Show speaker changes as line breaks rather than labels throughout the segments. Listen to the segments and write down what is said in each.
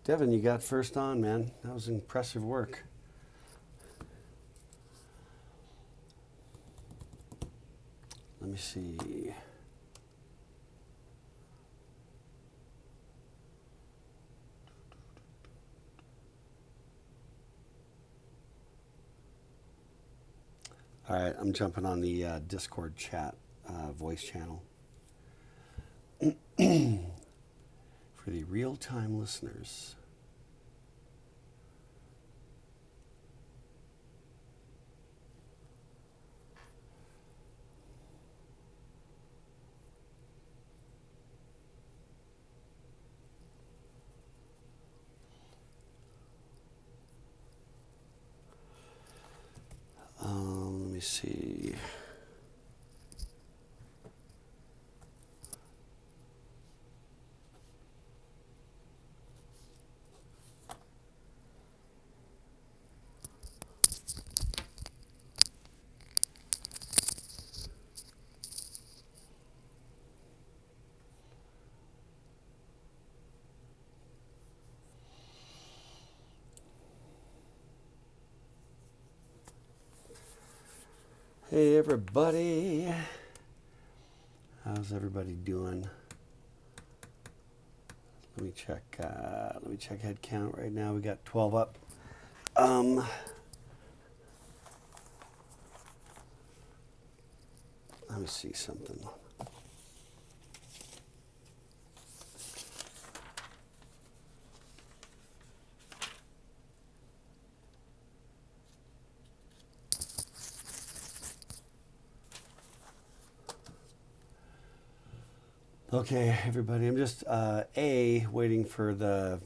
Devin, you got first on, man. That was impressive work. Let me see. All right, I'm jumping on the Discord chat voice channel. For the real-time listeners. Let me see. Hey everybody, how's everybody doing? Let me check head count right now. We got 12 up. Let me see something. Okay, everybody, I'm just waiting for the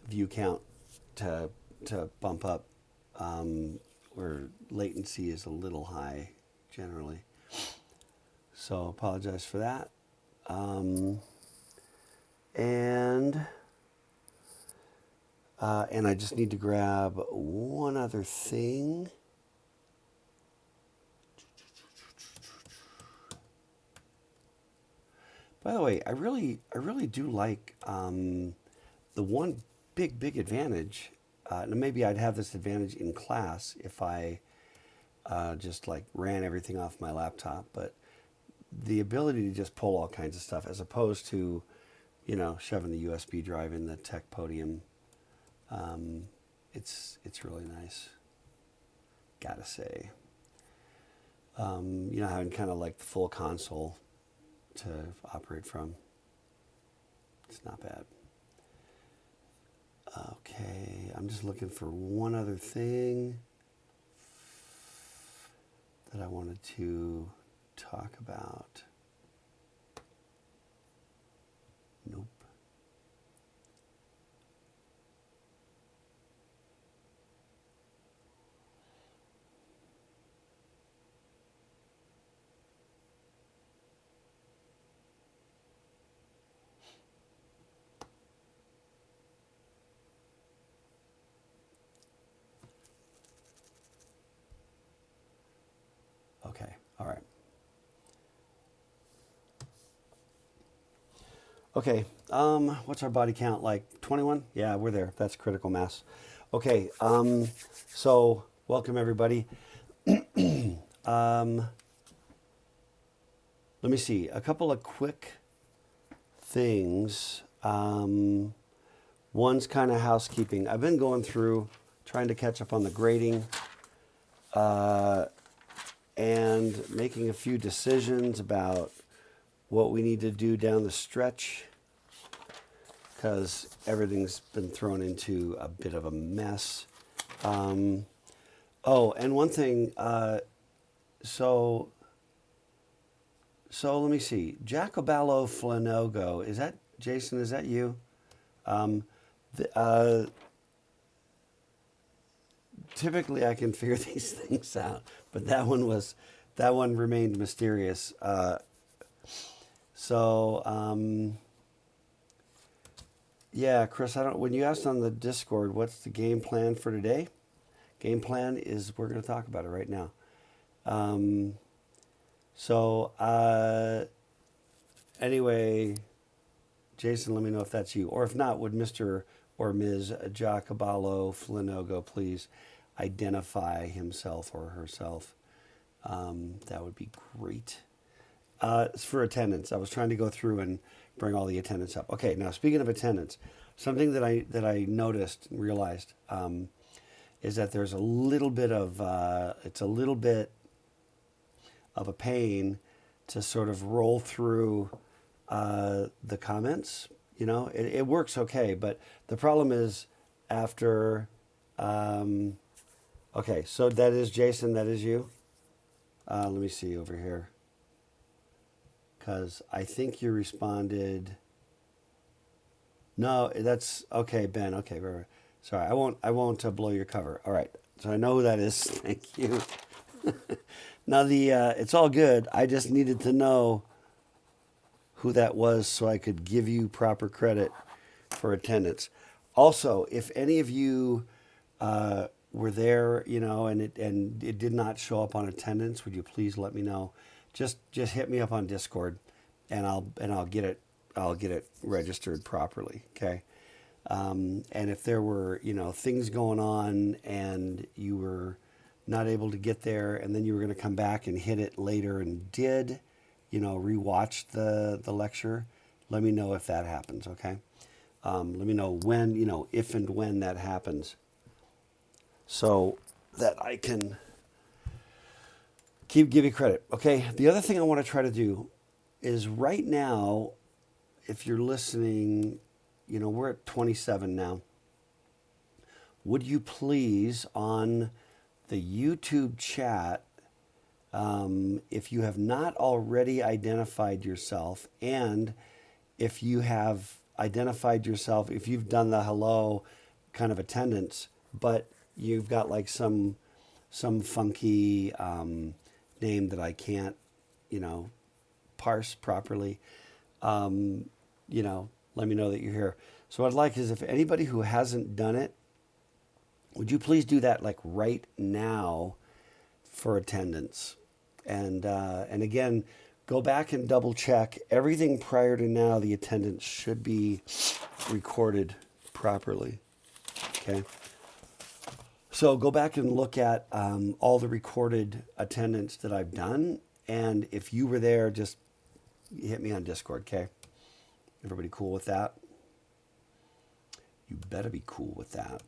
view count to bump up, where latency is a little high generally. So apologize for that. And I just need to grab one other thing. By the way, I really do like the one big advantage. And maybe I'd have this advantage in class if I just like ran everything off my laptop. But the ability to just pull all kinds of stuff, as opposed to, shoving the USB drive in the tech podium, it's really nice. Gotta say, having kind of like the full console to operate from. It's not bad. Okay, I'm just looking for one other thing that I wanted to talk about. Nope. Okay, all right. Okay, what's our body count like? 21? Yeah, we're there. That's critical mass. Okay, so welcome everybody. Let me see, a couple of quick things. One's kind of housekeeping. I've been going through, trying to catch up on the grading, and making a few decisions about what we need to do down the stretch, because everything's been thrown into a bit of a mess. And one thing, so let me see. Jacobalo Flanogo, is that, Jason, is that you? Typically I can figure these things out, but that one remained mysterious. Yeah, Chris, when you asked on the Discord, what's the game plan for today? Game plan is, we're going to talk about it right now. Anyway, Jason, let me know if that's you. Or if not, would Mr. or Ms. Giacoballo Flinogo please identify himself or herself? That would be great. It's for attendance. I was trying to go through and bring all the attendance up. Okay, now speaking of attendance, something that I noticed and realized is that there's a little bit of it's a little bit of a pain to sort of roll through the comments. It works okay, but the problem is after. Okay, so that is Jason. That is you. Let me see over here, because I think you responded. No, that's okay, Ben. Okay, right, right. Sorry, I won't blow your cover. All right, so I know who that is. Thank you. Now it's all good. I just needed to know who that was so I could give you proper credit for attendance. Also, if any of you were there, and it did not show up on attendance, would you please let me know? Just hit me up on Discord, and I'll get it registered properly. Okay. And if there were things going on and you were not able to get there, and then you were going to come back and hit it later and did, rewatch the lecture, let me know if that happens. Okay. Let me know when, if and when that happens, so that I can give you credit. Okay. The other thing I want to try to do is right now, if you're listening, we're at 27 now. Would you please, on the YouTube chat, if you have not already identified yourself, and if you have identified yourself, if you've done the hello kind of attendance, but you've got like some funky name that I can't, parse properly, let me know that you're here. So what I'd like is, if anybody who hasn't done it, would you please do that like right now for attendance? And again, go back and double check everything prior to now. The attendance should be recorded properly. Okay. So go back and look at all the recorded attendance that I've done. And if you were there, just hit me on Discord. Okay. Everybody cool with that? You better be cool with that.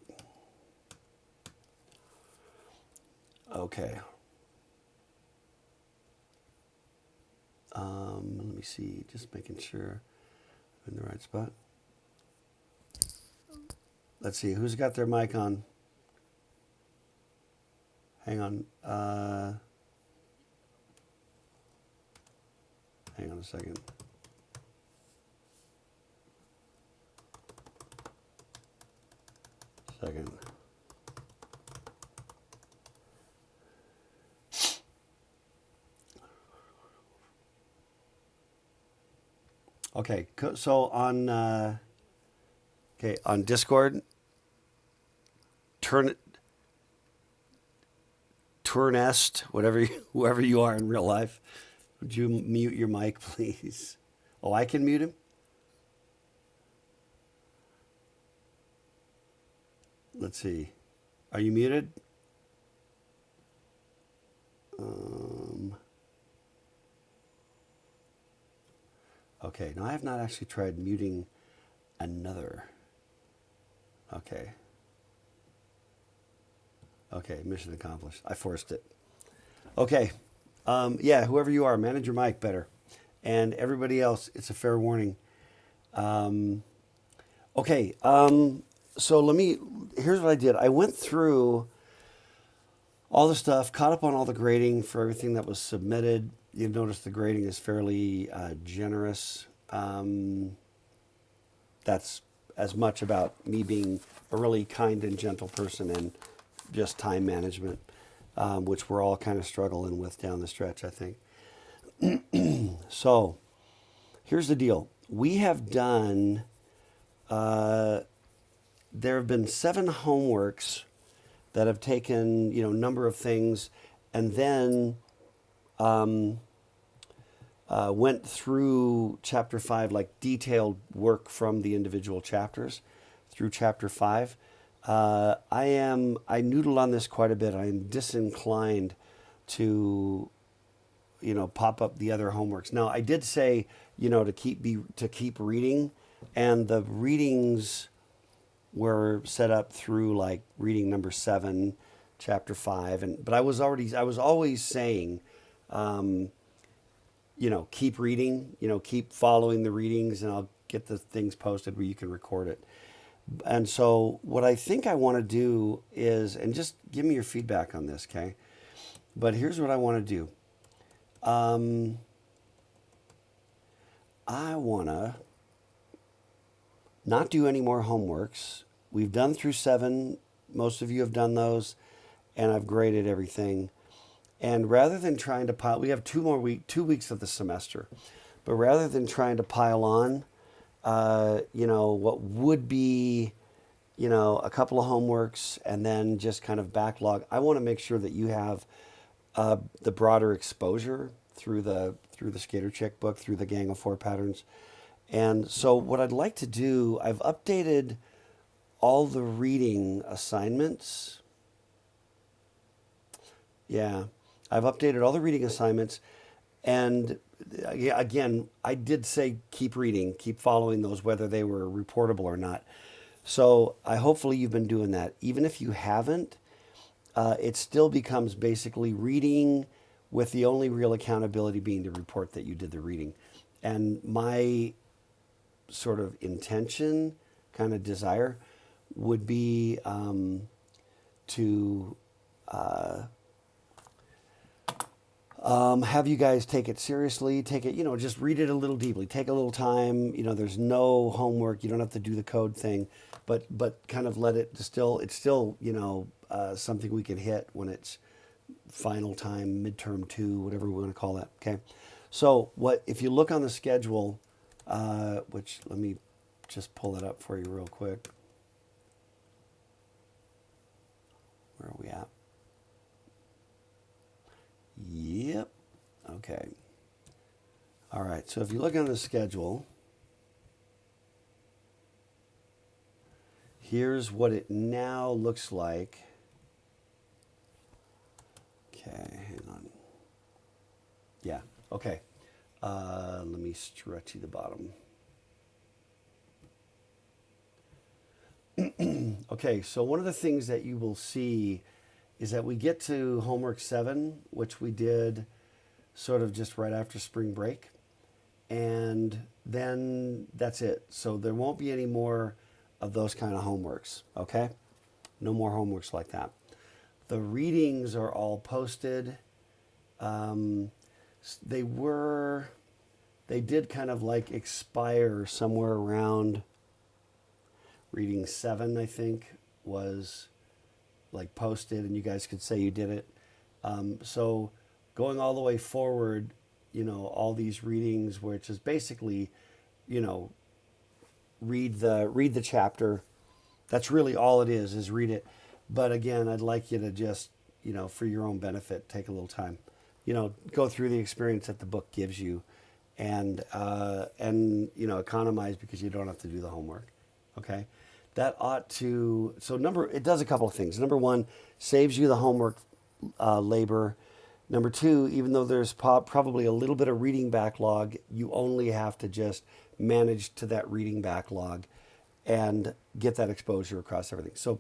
Okay. Let me see, just making sure I'm in the right spot. Let's see, who's got their mic on? Hang on. Hang on a second. Okay, so on on Discord, Turnest, whoever you are in real life, would you mute your mic, please? Oh, I can mute him? Let's see. Are you muted? Okay, now I have not actually tried muting another. Okay. Okay, mission accomplished. I forced it. Okay. Yeah, whoever you are, manage your mic better. And everybody else, it's a fair warning. Okay, so here's what I did. I went through all the stuff, caught up on all the grading for everything that was submitted. You've noticed the grading is fairly generous. That's as much about me being a really kind and gentle person and just time management, which we're all kind of struggling with down the stretch, I think. So here's the deal. We have done, there have been 7 homeworks that have taken, number of things, and then went through chapter 5, like detailed work from the individual chapters through chapter 5. I noodled on this quite a bit. I am disinclined to, pop up the other homeworks. Now, I did say, to keep reading, and the readings were set up through like reading number 7, chapter 5, but I was always saying, keep reading, keep following the readings, and I'll get the things posted where you can record it. And so what I think I want to do is, and just give me your feedback on this, okay? But here's what I want to do. I want to not do any more homeworks. We've done through 7. Most of you have done those, and I've graded everything. And rather than trying to pile, we have 2 weeks of the semester. But rather than trying to pile on, what would be, a couple of homeworks and then just kind of backlog, I want to make sure that you have the broader exposure through the Skater Chick book, through the Gang of 4 patterns. And so what I'd like to do, I've updated all the reading assignments. Yeah, I've updated all the reading assignments. And again, I did say keep reading, keep following those, whether they were reportable or not. So hopefully you've been doing that. Even if you haven't, it still becomes basically reading with the only real accountability being to report that you did the reading. And my sort of intention, kind of desire, would be to have you guys take it seriously, take it, just read it a little deeply, take a little time. There's no homework. You don't have to do the code thing, but kind of let it distill. It's still, something we can hit when it's final time, midterm 2, whatever we want to call that. Okay. So if you look on the schedule, which let me just pull it up for you real quick. Where are we at? Yep. Okay. All right. So if you look on the schedule, here's what it now looks like. Okay. Hang on. Yeah. Okay. Let me stretch you the bottom. Okay. So one of the things that you will see is that we get to homework 7, which we did sort of just right after spring break. And then that's it. So there won't be any more of those kind of homeworks, okay? No more homeworks like that. The readings are all posted. They did kind of like expire somewhere around reading 7, I think, was like posted, and you guys could say you did it. So going all the way forward, all these readings, which is basically, read the chapter. That's really all it is read it. But again, I'd like you to just, for your own benefit, take a little time, go through the experience that the book gives you, and economize because you don't have to do the homework. Okay. That ought to, it does a couple of things. Number 1, saves you the homework labor. Number 2, even though there's probably a little bit of reading backlog, you only have to just manage to that reading backlog and get that exposure across everything. So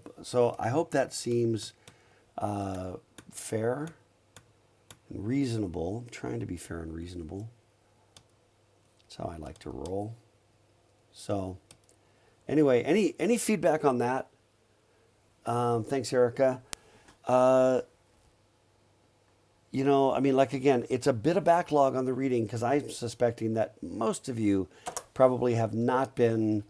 I hope that seems fair and reasonable. I'm trying to be fair and reasonable. That's how I like to roll. So anyway, any feedback on that? Thanks, Erica. Again, it's a bit of backlog on the reading because I'm suspecting that most of you probably have not been,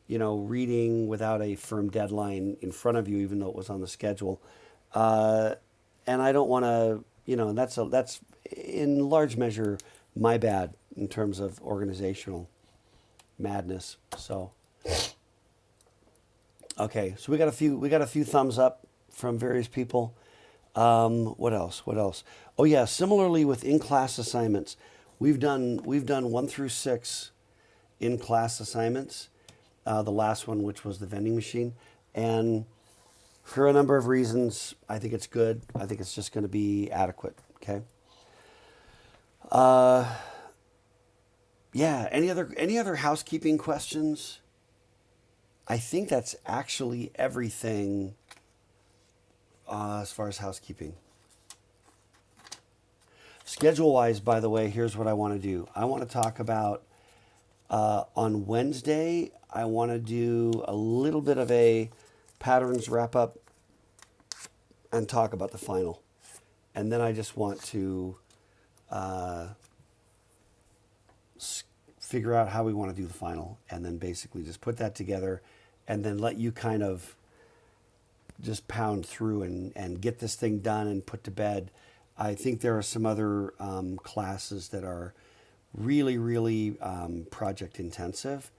reading without a firm deadline in front of you, even though it was on the schedule. And I don't want to, that's in large measure my bad in terms of organizational madness. So. Okay, so we got a few thumbs up from various people. What else? Oh yeah, similarly with in-class assignments, we've done 1 through 6 in-class assignments, the last one, which was the vending machine. And for a number of reasons, I think it's good. I think it's just going to be adequate. Okay. Uh, yeah. Any other housekeeping questions? I think that's actually everything as far as housekeeping. Schedule wise, by the way, here's what I want to do. I want to talk about on Wednesday, I want to do a little bit of a patterns wrap up and talk about the final. And then I just want to uh, figure out how we want to do the final and then basically just put that together and then let you kind of just pound through and get this thing done and put to bed. I think there are some other classes that are really, really project intensive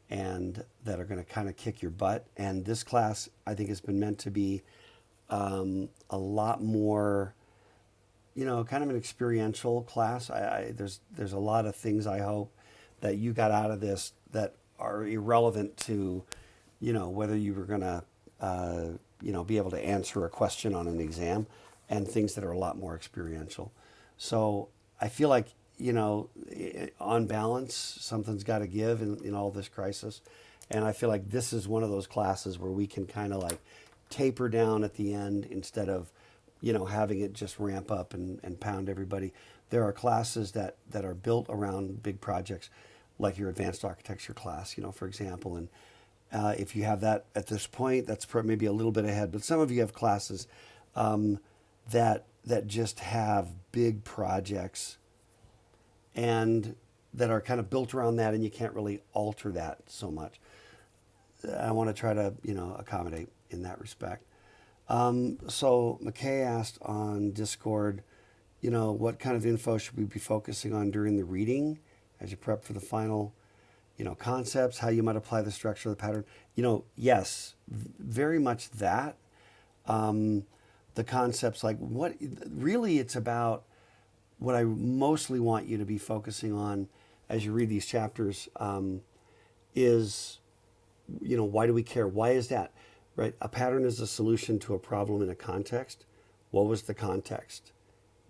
and that are going to kind of kick your butt. And this class, I think, has been meant to be a lot more, kind of an experiential class. There's a lot of things I hope that you got out of this that are irrelevant to, whether you were going to, be able to answer a question on an exam, and things that are a lot more experiential. So I feel like, on balance, something's got to give in all this crisis. And I feel like this is one of those classes where we can kind of like taper down at the end instead of, having it just ramp up and pound everybody. There are classes that are built around big projects, like your advanced architecture class, for example. And if you have that at this point, that's maybe a little bit ahead. But some of you have classes that just have big projects and that are kind of built around that, and you can't really alter that so much. I want to try to, accommodate in that respect. So McKay asked on Discord, what kind of info should we be focusing on during the reading as you prep for the final, concepts, how you might apply the structure of the pattern. Yes, very much that. The concepts, like what really it's about, what I mostly want you to be focusing on as you read these chapters is, why do we care? Why is that? Right? A pattern is a solution to a problem in a context. What was the context?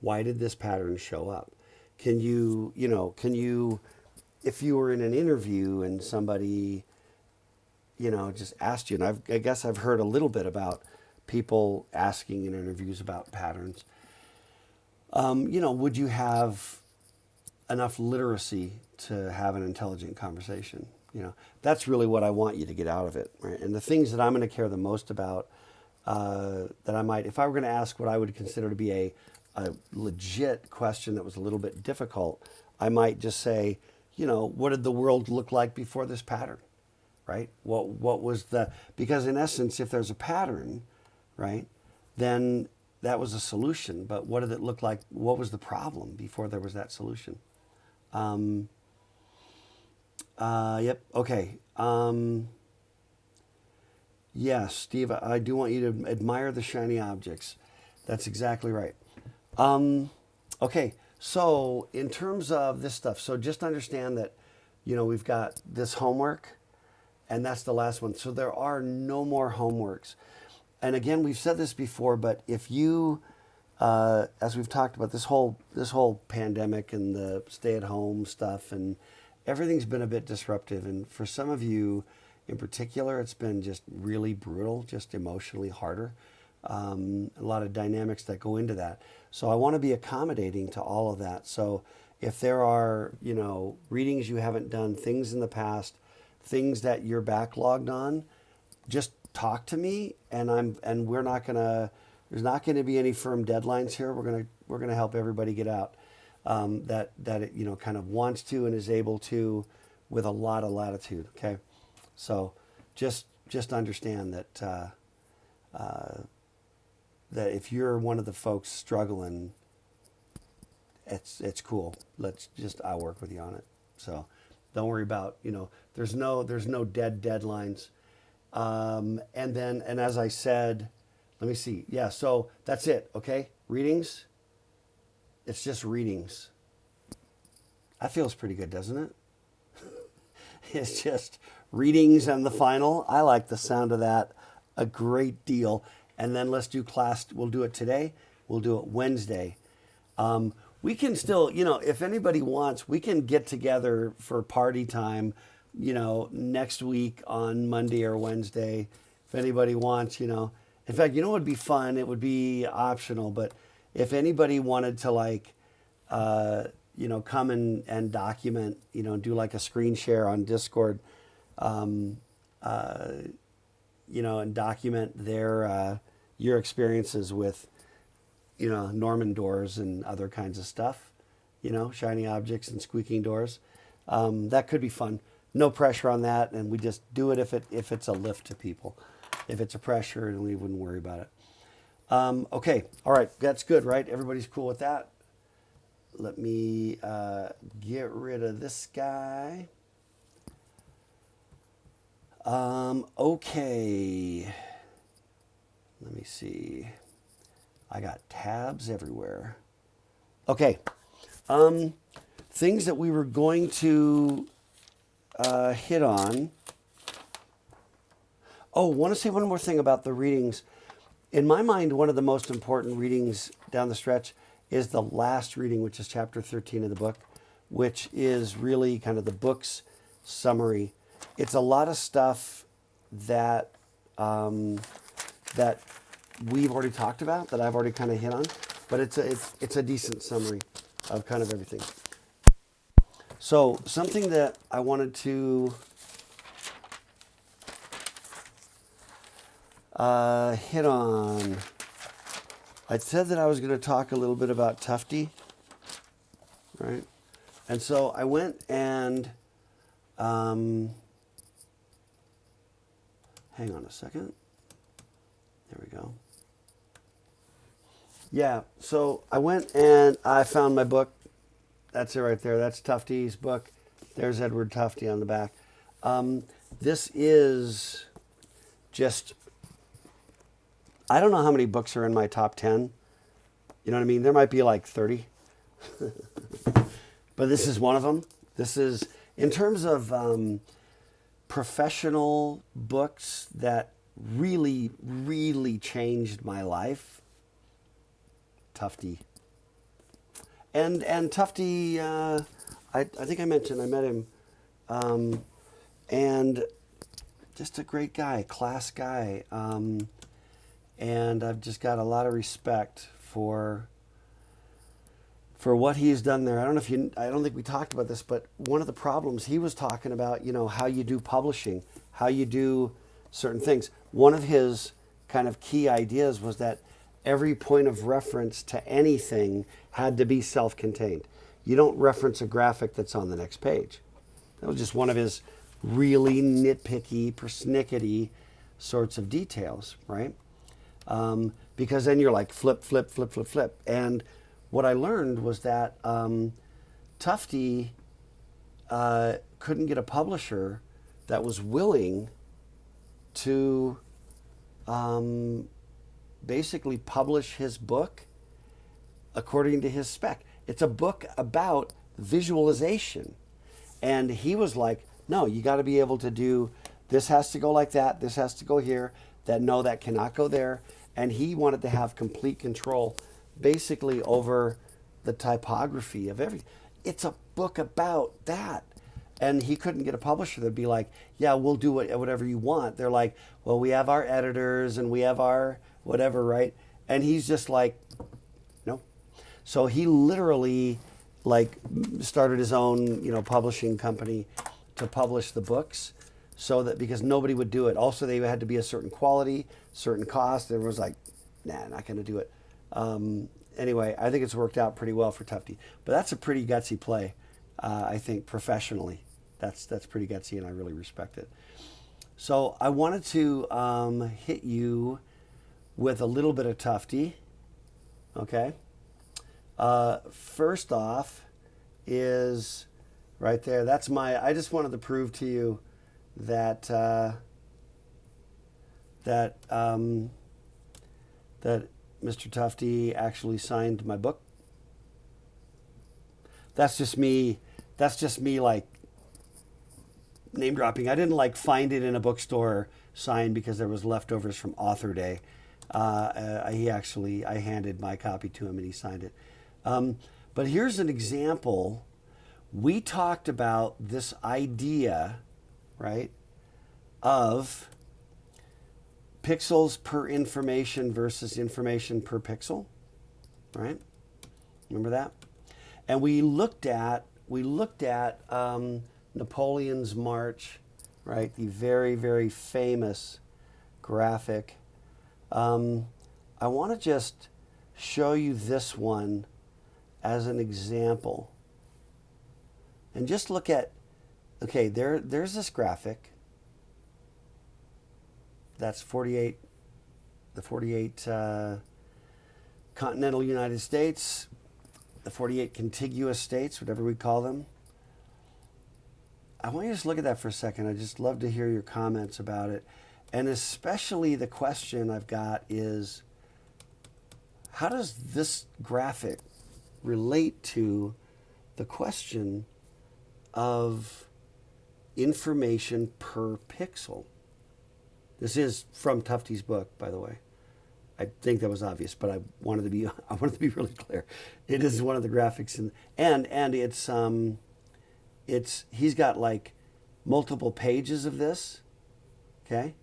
Why did this pattern show up? Can you, if you were in an interview and somebody, just asked you, and I guess I've heard a little bit about people asking in interviews about patterns. Would you have enough literacy to have an intelligent conversation? That's really what I want you to get out of it, right? And the things that I'm going to care the most about, that I might, if I were going to ask what I would consider to be a legit question that was a little bit difficult, I might just say, what did the world look like before this pattern, right? What was because in essence, if there's a pattern, right, then that was a solution. But what did it look like? What was the problem before there was that solution? Yep. Okay. Yes, Steve, I do want you to admire the shiny objects. That's exactly right. Okay. So in terms of this stuff, so just understand that, we've got this homework and that's the last one. So there are no more homeworks. And again, we've said this before, but if you, as we've talked about this whole pandemic and the stay-at-home stuff, and everything's been a bit disruptive. And for some of you, in particular, it's been just really brutal, just emotionally harder. A lot of dynamics that go into that. So I want to be accommodating to all of that. So if there are, readings you haven't done, things in the past, things that you're backlogged on, just talk to me, and we're not gonna. There's not going to be any firm deadlines here. We're gonna help everybody get out that it kind of wants to and is able to, with a lot of latitude. Okay, so just understand that that if you're one of the folks struggling, it's cool. I'll work with you on it. So don't worry about there's no dead deadlines. And as I said, let me see. Yeah, so that's it. Okay, readings. It's just readings. That feels pretty good, doesn't it? It's just readings and the final. I like the sound of that a great deal. And then let's do class. We'll do it today. We'll do it Wednesday. We can still, if anybody wants, we can get together for party time, next week on Monday or Wednesday. If anybody wants, In fact, what would be fun? It would be optional, but if anybody wanted to come and document, do like a screen share on Discord, and document your experiences with, Norman doors and other kinds of stuff, shiny objects and squeaking doors. That could be fun. No pressure on that, and we just do it if it's a lift to people. If it's a pressure, then we wouldn't worry about it. Okay, all right, that's good, right? Everybody's cool with that? Let me get rid of this guy. Okay. Let me see. I got tabs everywhere. Okay. Things that we were going to hit on. Oh, want to say one more thing about the readings. In my mind, one of the most important readings down the stretch is the last reading, which is chapter 13 of the book, which is really kind of the book's summary. It's a lot of stuff that that we've already talked about, that I've already kind of hit on, but it's a decent summary of kind of everything. So something that I wanted to hit on. I said that I was going to talk a little bit about Tufte, right? And so I went and, hang on a second. There we go. Yeah, so I went and I found my book. That's it right there. That's Tufte's book. There's Edward Tufte on the back. This is just, I don't know how many books are in my top 10. You know what I mean? There might be like 30. But this is one of them. This is, in terms of professional books that really, really changed my life, Tufte. And Tufte, I think I mentioned I met him. And just a great guy, class guy. And I've just got a lot of respect for what he's done there. I don't think we talked about this, but one of the problems he was talking about, how you do publishing, how you do certain things. One of his kind of key ideas was that every point of reference to anything had to be self-contained. You don't reference a graphic that's on the next page. That was just one of his really nitpicky, persnickety sorts of details, right? Because then you're like flip, flip, flip, flip, flip. And what I learned was that Tufte couldn't get a publisher that was willing to basically publish his book according to his spec. It's a book about visualization. And he was like, no, you got to be able to do, this has to go like that, this has to go here, that cannot go there. And he wanted to have complete control basically over the typography of everything. It's a book about that. And he couldn't get a publisher that'd be like, yeah, we'll do whatever you want. They're like, well, we have our editors and we have our whatever, right? And he's just like, no. So he literally started his own, publishing company to publish the books, so that, because nobody would do it. Also, they had to be a certain quality, certain cost. Everyone was like, nah, not going to do it. Anyway, I think it's worked out pretty well for Tufte. But that's a pretty gutsy play, I think, professionally. That's pretty gutsy, and I really respect it. So I wanted to hit you with a little bit of Tufte. Okay. First off is right there. That's I just wanted to prove to you that that Mr. Tufte actually signed my book. That's just me like name dropping. I didn't like find it in a bookstore signed because there was leftovers from Author Day. I handed my copy to him and he signed it. But here's an example. We talked about this idea, right, of pixels per information versus information per pixel, right? Remember that? And we looked at Napoleon's March, right? The very, very famous graphic. I want to just show you this one as an example. And just look at, okay, there's this graphic. That's the 48 continental United States, the 48 contiguous states, whatever we call them. I want you to just look at that for a second. I'd just love to hear your comments about it. And especially the question I've got is, how does this graphic relate to the question of information per pixel? This is from Tufte's book, by the way. I think that was obvious, but I wanted to be really clear. It is one of the graphics, and he's got like multiple pages of this. Okay.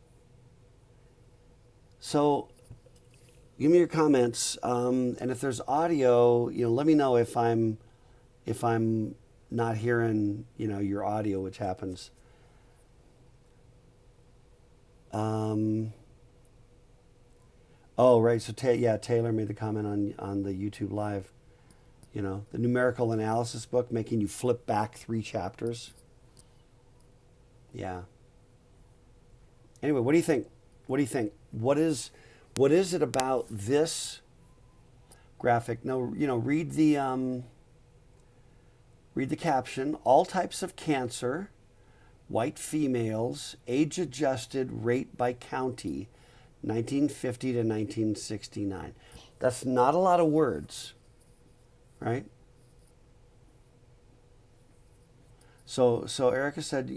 So give me your comments, and if there's audio, let me know if I'm not hearing, your audio, which happens. Oh, right. So Taylor made the comment on the YouTube live. The numerical analysis book, making you flip back 3 chapters. Yeah. Anyway, what do you think? What do you think? What is it about this graphic? No, read the caption. All types of cancer, white females, age adjusted rate by county, 1950 to 1969. That's not a lot of words, right? So Erica said,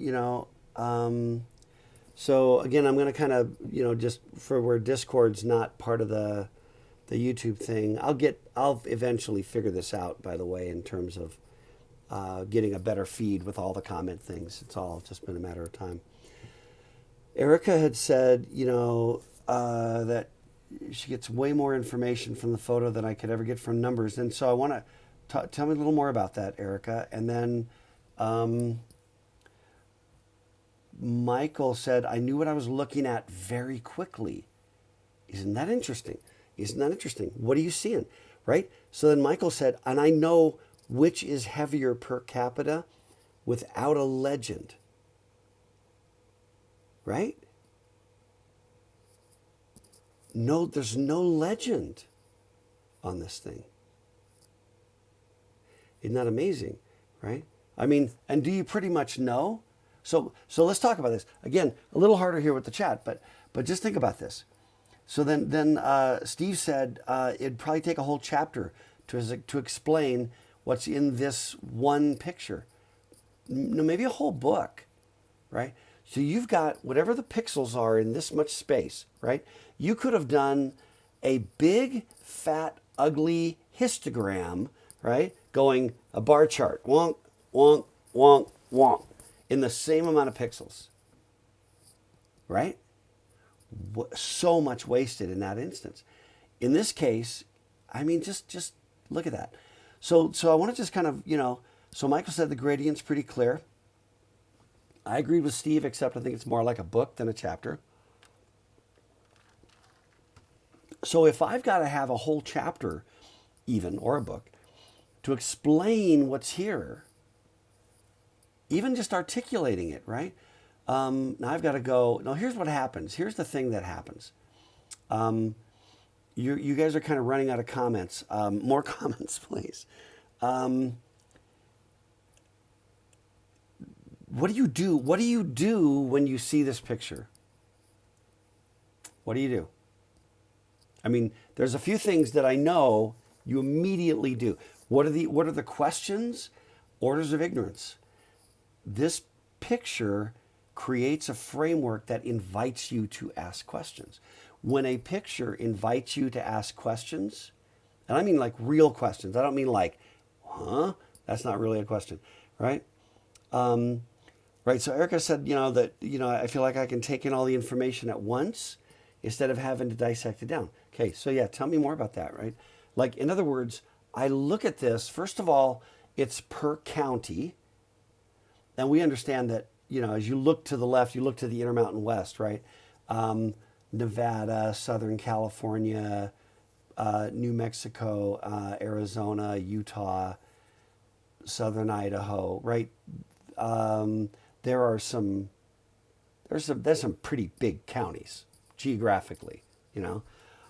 so again, I'm going to kind of, just for where Discord's not part of the YouTube thing, I'll eventually figure this out, by the way, in terms of getting a better feed with all the comment things. It's all just been a matter of time. Erica had said, that she gets way more information from the photo than I could ever get from numbers. And so I want to tell me a little more about that, Erica. And then Michael said, I knew what I was looking at very quickly. Isn't that interesting? What are you seeing? Right? So then Michael said, and I know which is heavier per capita without a legend. Right? No, there's no legend on this thing. Isn't that amazing? Right? I mean, and do you pretty much know? So let's talk about this. Again, a little harder here with the chat, but just think about this. So then Steve said it'd probably take a whole chapter to explain what's in this one picture. No, maybe a whole book, right? So you've got whatever the pixels are in this much space, right? You could have done a big, fat, ugly histogram, right? Going a bar chart, wonk, wonk, wonk, wonk, in the same amount of pixels, right? So much wasted in that instance. In this case, I mean, just look at that. So I want to just kind of, so Michael said the gradient's pretty clear. I agreed with Steve, except I think it's more like a book than a chapter. So if I've got to have a whole chapter, even, or a book, to explain what's here, even just articulating it, right? Now I've got to go, no, here's what happens. Here's the thing that happens. You guys are kind of running out of comments. More comments, please. What do you do? What do you do when you see this picture? What do you do? I mean, there's a few things that I know you immediately do. What are the questions? Orders of ignorance. This picture creates a framework that invites you to ask questions. When a picture invites you to ask questions, and I mean like real questions, I don't mean like, huh? That's not really a question, right? Right. So Erica said, that, I feel like I can take in all the information at once instead of having to dissect it down. Okay. So yeah, tell me more about that, right? Like, in other words, I look at this, first of all, it's per county. And we understand that, as you look to the left, you look to the Intermountain West, right? Nevada, Southern California, New Mexico, Arizona, Utah, Southern Idaho, right? There's some pretty big counties geographically,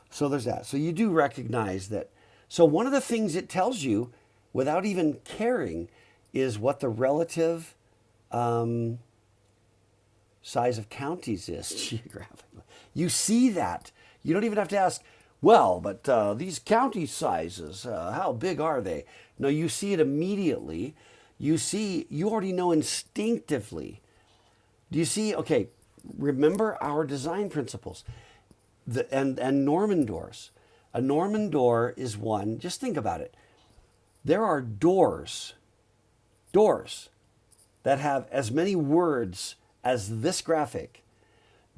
So there's that. So you do recognize that. So one of the things it tells you, without even caring, is what the relative size of counties is geographically. You see that. You don't even have to ask, well, but these county sizes, how big are they? No, you see it immediately. You already know instinctively. Do you see? Okay, remember our design principles and Norman doors. A Norman door is one, just think about it. There are doors that have as many words as this graphic,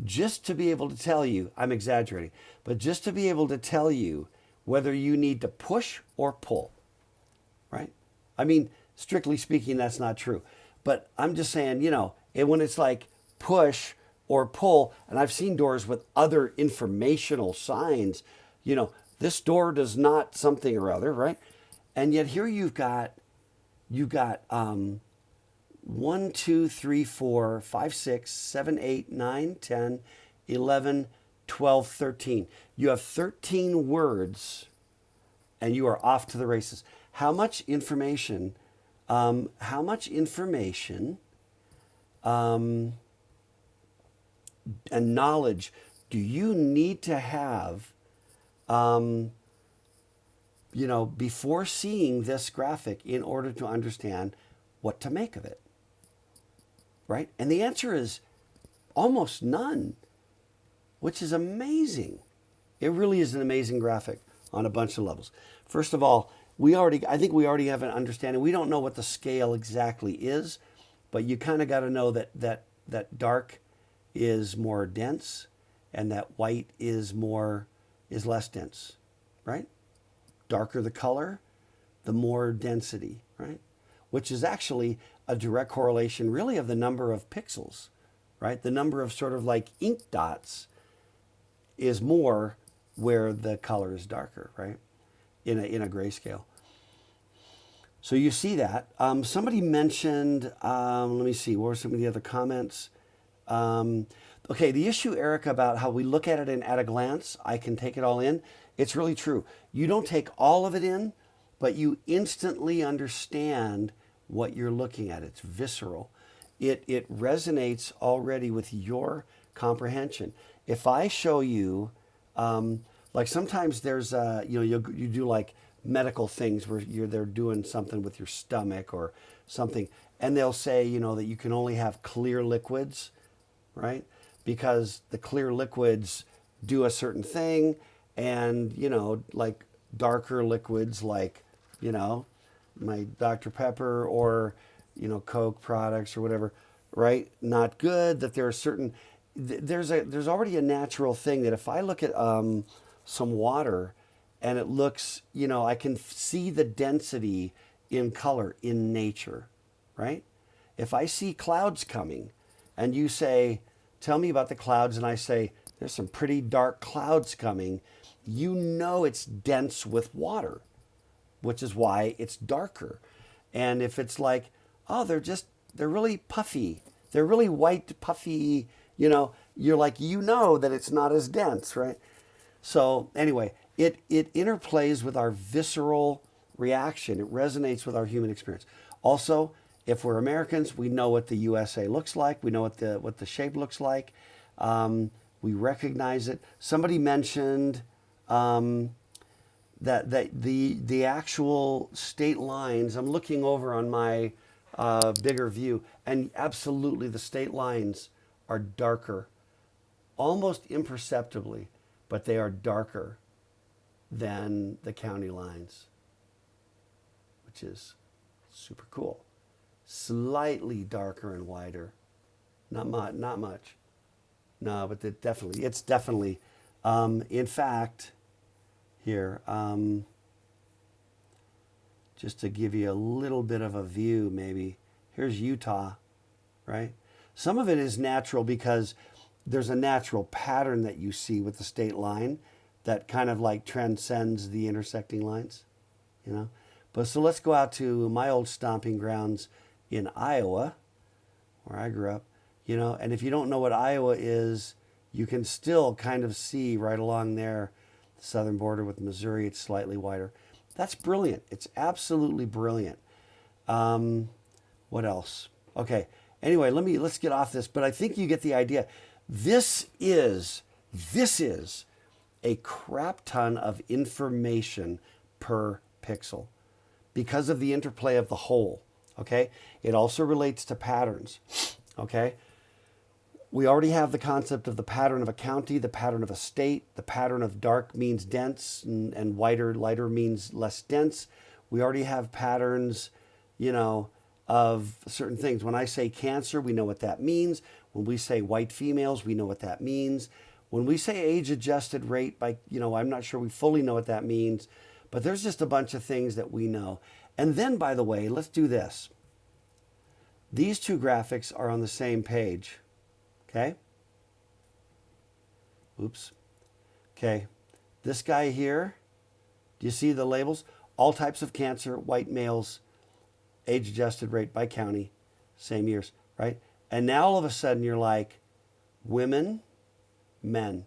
just to be able to tell you, I'm exaggerating, but just to be able to tell you whether you need to push or pull, right? I mean, strictly speaking, that's not true. But I'm just saying, when it's like push or pull, and I've seen doors with other informational signs, this door does not something or other, right? And yet here you've got 1, 2, 3, 4, 5, 6, 7, 8, 9, 10, 11, 12, 13. You have 13 words and you are off to the races. How much information and knowledge do you need to have, before seeing this graphic in order to understand what to make of it? Right? And the answer is almost none, which is amazing. It really is an amazing graphic on a bunch of levels. First of all, I think we already have an understanding. We don't know what the scale exactly is, but you kind of got to know that dark is more dense and that white is less dense, right? Darker the color, the more density, right? Which is actually a direct correlation really of the number of pixels, right? The number of sort of like ink dots is more where the color is darker, right? In a grayscale. So you see that. Somebody mentioned, let me see, what were some of the other comments? Okay, the issue, Erica, about how we look at it at a glance, I can take it all in. It's really true. You don't take all of it in, but you instantly understand what you're looking at. It's visceral. It resonates already with your comprehension. If I show you, like sometimes there's, you do like medical things where they're doing something with your stomach or something, and they'll say, that you can only have clear liquids, right? Because the clear liquids do a certain thing, and, like darker liquids like, my Dr. Pepper or, Coke products or whatever, right? Not good. That there are certain, there's already a natural thing that if I look at some water and it looks, I can see the density in color in nature, right? If I see clouds coming and you say, tell me about the clouds, and I say, there's some pretty dark clouds coming, it's dense with water, which is why it's darker. And if it's like, oh, they're really puffy, they're really white, puffy, you're like, that it's not as dense, right? So anyway, it interplays with our visceral reaction. It resonates with our human experience. Also, if we're Americans, we know what the USA looks like. We know what the shape looks like. We recognize it. Somebody mentioned that the actual state lines. I'm looking over on my bigger view, and absolutely the state lines are darker, almost imperceptibly, but they are darker than the county lines, which is super cool. Slightly darker and wider. Not much. No, but it's definitely, in fact, here, just to give you a little bit of a view, maybe. Here's Utah, right? Some of it is natural because there's a natural pattern that you see with the state line that kind of like transcends the intersecting lines, you know? But so let's go out to my old stomping grounds in Iowa, where I grew up, you know, and if you don't know what Iowa is, you can still kind of see right along there, the southern border with Missouri, it's slightly wider. That's brilliant. It's absolutely brilliant. What else? Okay. Anyway, let's get off this, but I think you get the idea. This is a crap ton of information per pixel because of the interplay of the whole. Okay. It also relates to patterns. Okay. We already have the concept of the pattern of a county, the pattern of a state, the pattern of dark means dense and lighter means less dense. We already have patterns, you know, of certain things. When I say cancer, we know what that means. When we say white females, we know what that means. When we say age-adjusted rate, by, you know, I'm not sure we fully know what that means, but there's just a bunch of things that we know. And then, by the way, let's do this. These two graphics are on the same page. Okay. Oops. Okay. This guy here, do you see the labels? All types of cancer, white males, age-adjusted rate by county, same years, right? And now all of a sudden you're like, women, men.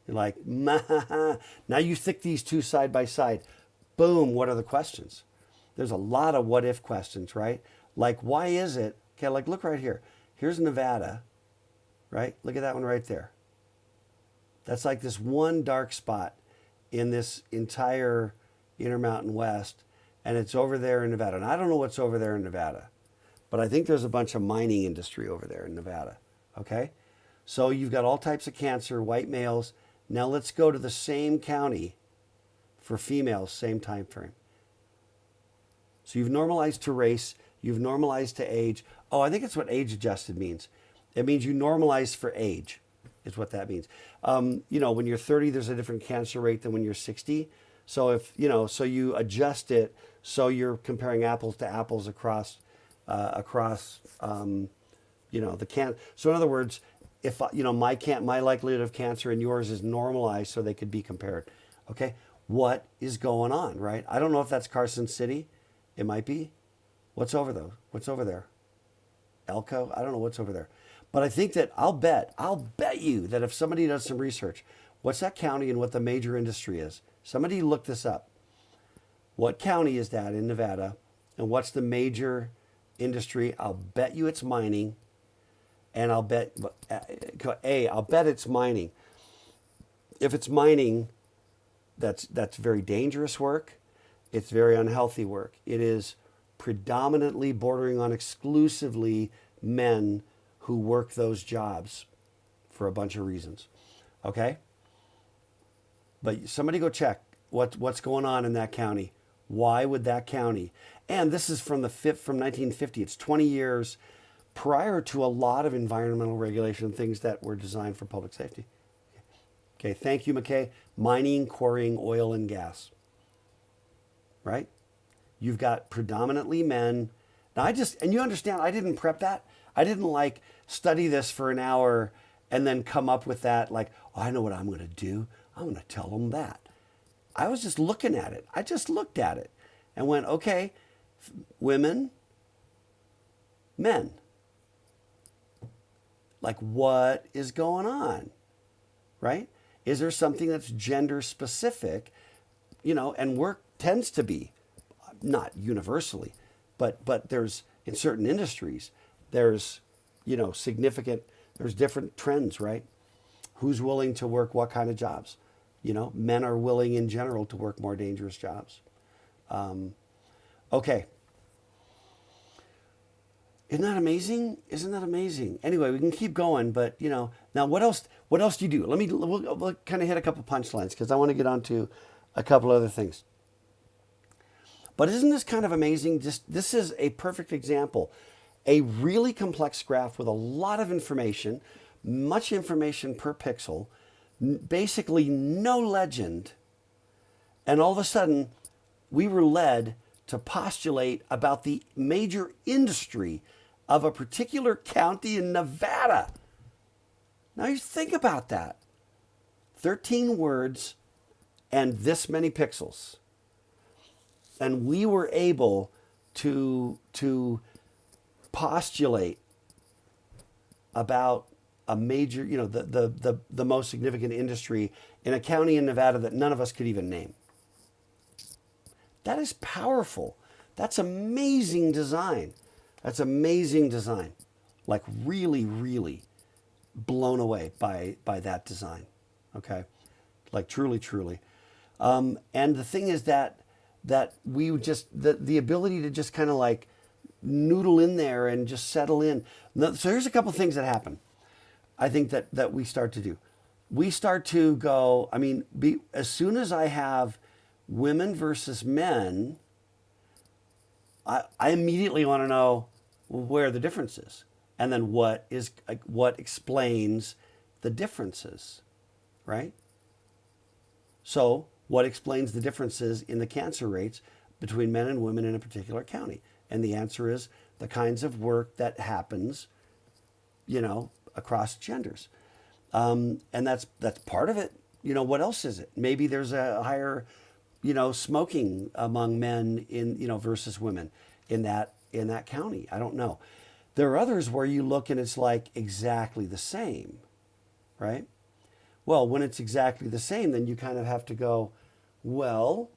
You're like, now you stick these two side by side. Boom, what are the questions? There's a lot of what if questions, right? Like, why is it? Okay, like look right here. Here's Nevada, right? Look at that one right there. That's like this one dark spot in this entire Intermountain West, and it's over there in Nevada. And I don't know what's over there in Nevada, but I think there's a bunch of mining industry over there in Nevada, okay? So you've got all types of cancer, white males. Now let's go to the same county for females, same time frame. So you've normalized to race, you've normalized to age. Oh, I think it's what age adjusted means. It means you normalize for age, is what that means. You know, when you're 30, there's a different cancer rate than when you're 60. So if, you know, so you adjust it so you're comparing apples to apples across, you know, the cancer. So in other words, if, you know, my likelihood of cancer and yours is normalized so they could be compared. Okay, what is going on, right? I don't know if that's Carson City. It might be. What's over though? What's over there? Elko? I don't know what's over there. But I think that I'll bet you that if somebody does some research, what's that county and what the major industry is? Somebody look this up. What county is that in Nevada? And what's the major industry? I'll bet you it's mining. And I'll bet it's mining. If it's mining, that's very dangerous work. It's very unhealthy work. It is predominantly bordering on exclusively men who work those jobs for a bunch of reasons. Okay? But somebody go check what's going on in that county. Why would that county? And this is from 1950. It's 20 years prior to a lot of environmental regulation, things that were designed for public safety. Okay, thank you, McKay. Mining, quarrying, oil and gas. Right? You've got predominantly men. Now and you understand, I didn't prep that. I didn't like study this for an hour and then come up with that like, oh, I know what I'm going to do. I'm going to tell them that. I was just looking at it. I just looked at it and went, okay, women, men. Like, what is going on? Right? Is there something that's gender specific? You know, and work tends to be, not universally, but there's, in certain industries, there's, you know, there's different trends, right? Who's willing to work what kind of jobs? You know, men are willing in general to work more dangerous jobs. Okay. Isn't that amazing? Isn't that amazing? Anyway, we can keep going, but now what else? What else do you do? We'll kind of hit a couple punchlines because I want to get on to a couple other things. But isn't this kind of amazing? This is a perfect example. A really complex graph with a lot of information, much information per pixel, basically no legend, and all of a sudden we were led to postulate about the major industry of a particular county in Nevada. Now you think about that. 13 words and this many pixels. And we were able to postulate about a major, the most significant industry in a county in Nevada that none of us could even name. That is powerful. That's amazing design. That's amazing design. Like really, really blown away by that design. Okay? Like truly, truly. And the thing is that we would just, the ability to just kind of like noodle in there and just settle in. So here's a couple things that happen. I think that we start to do. We start to go, as soon as I have women versus men, I immediately want to know where the difference is. And then what explains the differences, right? So what explains the differences in the cancer rates between men and women in a particular county? And the answer is the kinds of work that happens, across genders. And that's part of it. What else is it? Maybe there's a higher, smoking among men versus women in that county. I don't know. There are others where you look and it's like exactly the same, right? Well, when it's exactly the same, then you kind of have to go, well,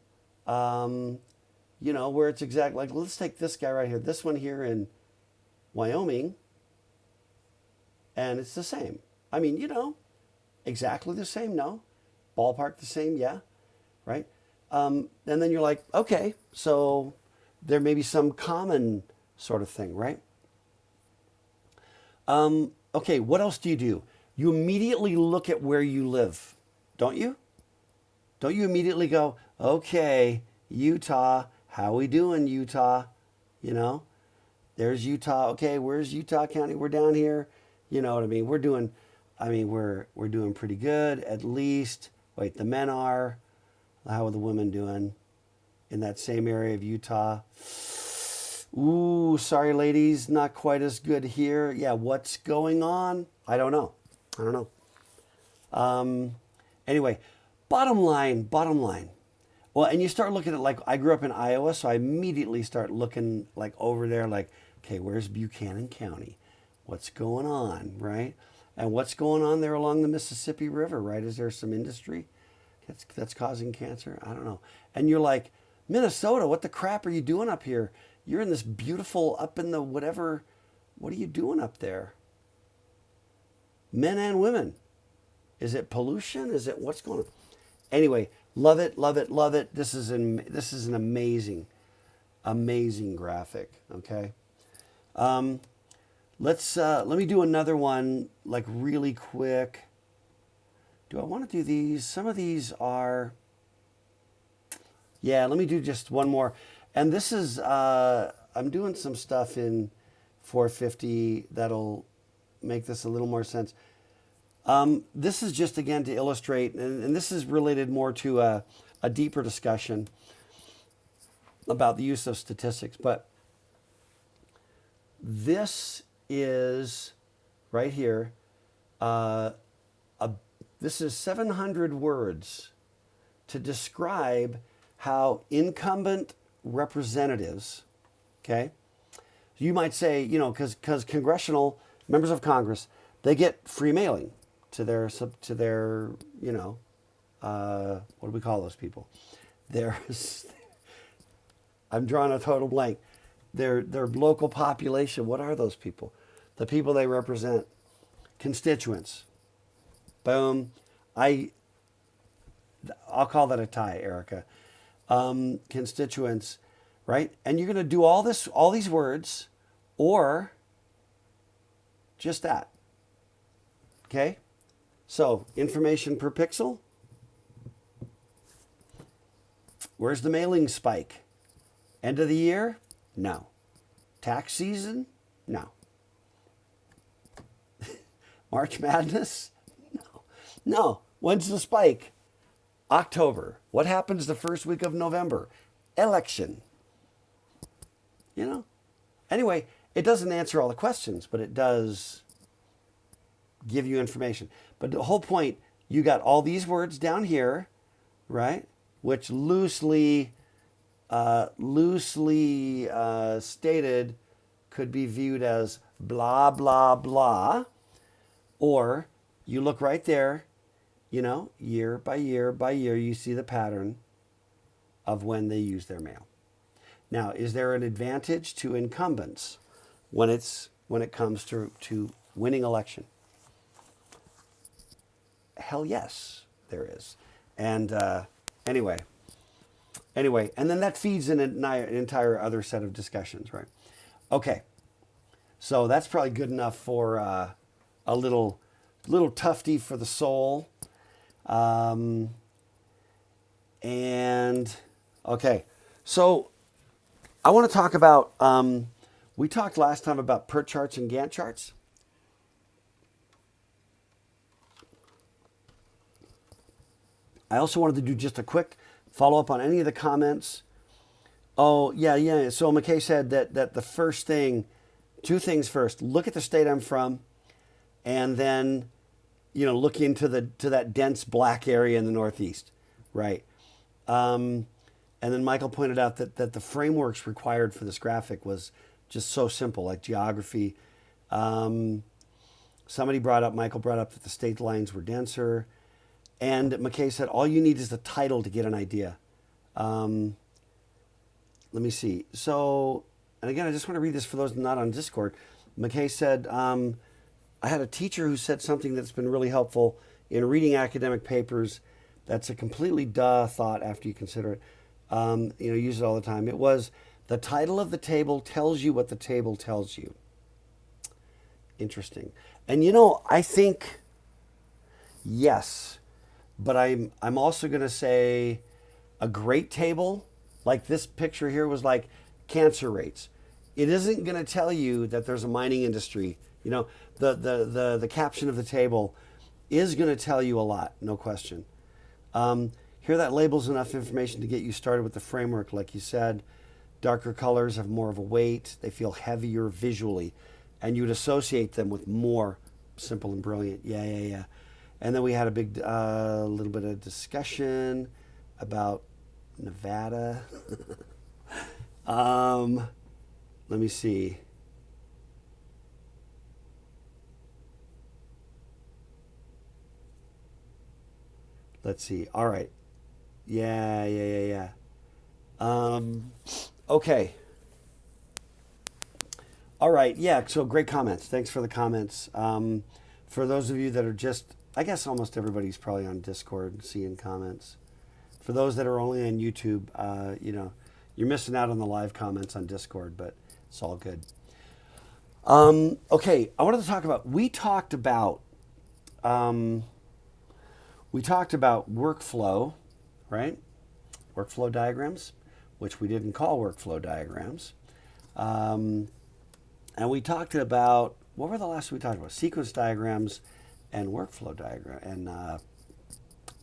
where it's exact, like let's take this guy right here, this one here in Wyoming, and it's the same. Exactly the same, no? Ballpark the same, yeah, right? And then you're like, okay, so there may be some common sort of thing, right? Okay, what else do? You immediately look at where you live, don't you? Don't you immediately go, okay, Utah, how we doing, Utah? There's Utah. Okay, where's Utah County? We're down here. You know what I mean? We're doing pretty good, at least. Wait, the men are. How are the women doing in that same area of Utah? Ooh, sorry, ladies, not quite as good here. Yeah, what's going on? I don't know. Anyway, bottom line. Well, and you start looking at, like, I grew up in Iowa, so I immediately start looking like over there, like, okay, where's Buchanan County? What's going on, right? And what's going on there along the Mississippi River, right? Is there some industry that's causing cancer? I don't know. And you're like, Minnesota, what the crap are you doing up here? You're in this beautiful, up in the whatever. What are you doing up there? Men and women. Is it pollution? Is it what's going on? Anyway, love it. This is an amazing graphic. Okay. Let me do another one, like really quick. Do I want to do these? Some of these are. Yeah, let me do just one more. And this is, I'm doing some stuff in 450 that'll make this a little more sense. This is just, again, to illustrate, and this is related more to a deeper discussion about the use of statistics. But this is, right here, this is 700 words to describe how incumbent representatives, okay, you might say, because congressional members of Congress, they get free mailing to their, what do we call those people? I'm drawing a total blank. Their local population, what are those people? The people they represent. Constituents. Boom. I'll call that a tie, Erica. Constituents, right? And you're going to do all these words, or Just that. Okay? So, information per pixel. Where's the mailing spike? End of the year? No. Tax season? No. March Madness? No. No. When's the spike? October. What happens the first week of November? Election. You know? Anyway, it doesn't answer all the questions, but it does give you information. But the whole point, you got all these words down here, right? Which loosely stated could be viewed as blah, blah, blah. Or you look right there, you know, year by year by year, you see the pattern of when they use their mail. Now, is there an advantage to incumbents when it comes to winning election? Hell yes, there is. And anyway, and then that feeds in an entire other set of discussions, right? Okay, so that's probably good enough for a little tufty for the soul. And okay, so I want to talk about, we talked last time about PERT charts and Gantt charts. I also wanted to do just a quick follow-up on any of the comments. Oh, yeah. So McKay said that the first thing, two things first. Look at the state I'm from, and then, you know, look into that dense black area in the Northeast, right? And then Michael pointed out that the frameworks required for this graphic was just so simple, like geography. Michael brought up that the state lines were denser. And McKay said, all you need is the title to get an idea. Let me see. So, and again, I just want to read this for those not on Discord. McKay said, I had a teacher who said something that's been really helpful in reading academic papers. That's a completely duh thought after you consider it. Use it all the time. It was, the title of the table tells you what the table tells you. Interesting. And I think, yes. But I'm also going to say a great table, like this picture here was like cancer rates. It isn't going to tell you that there's a mining industry. The caption of the table is going to tell you a lot, no question. Here that label's enough information to get you started with the framework, like you said. Darker colors have more of a weight. They feel heavier visually, and you would associate them with more simple and brilliant. Yeah. And then we had a big little bit of discussion about Nevada. Let me see. Let's see. All right. Yeah. Okay. All right. Yeah. So great comments. Thanks for the comments. For those of you that are just, I guess almost everybody's probably on Discord seeing comments. For those that are only on YouTube, you're missing out on the live comments on Discord, but it's all good. Okay, I wanted to talk about, we talked about workflow, right? Workflow diagrams, which we didn't call workflow diagrams. And we talked about, what were the last we talked about? Sequence diagrams and workflow diagram and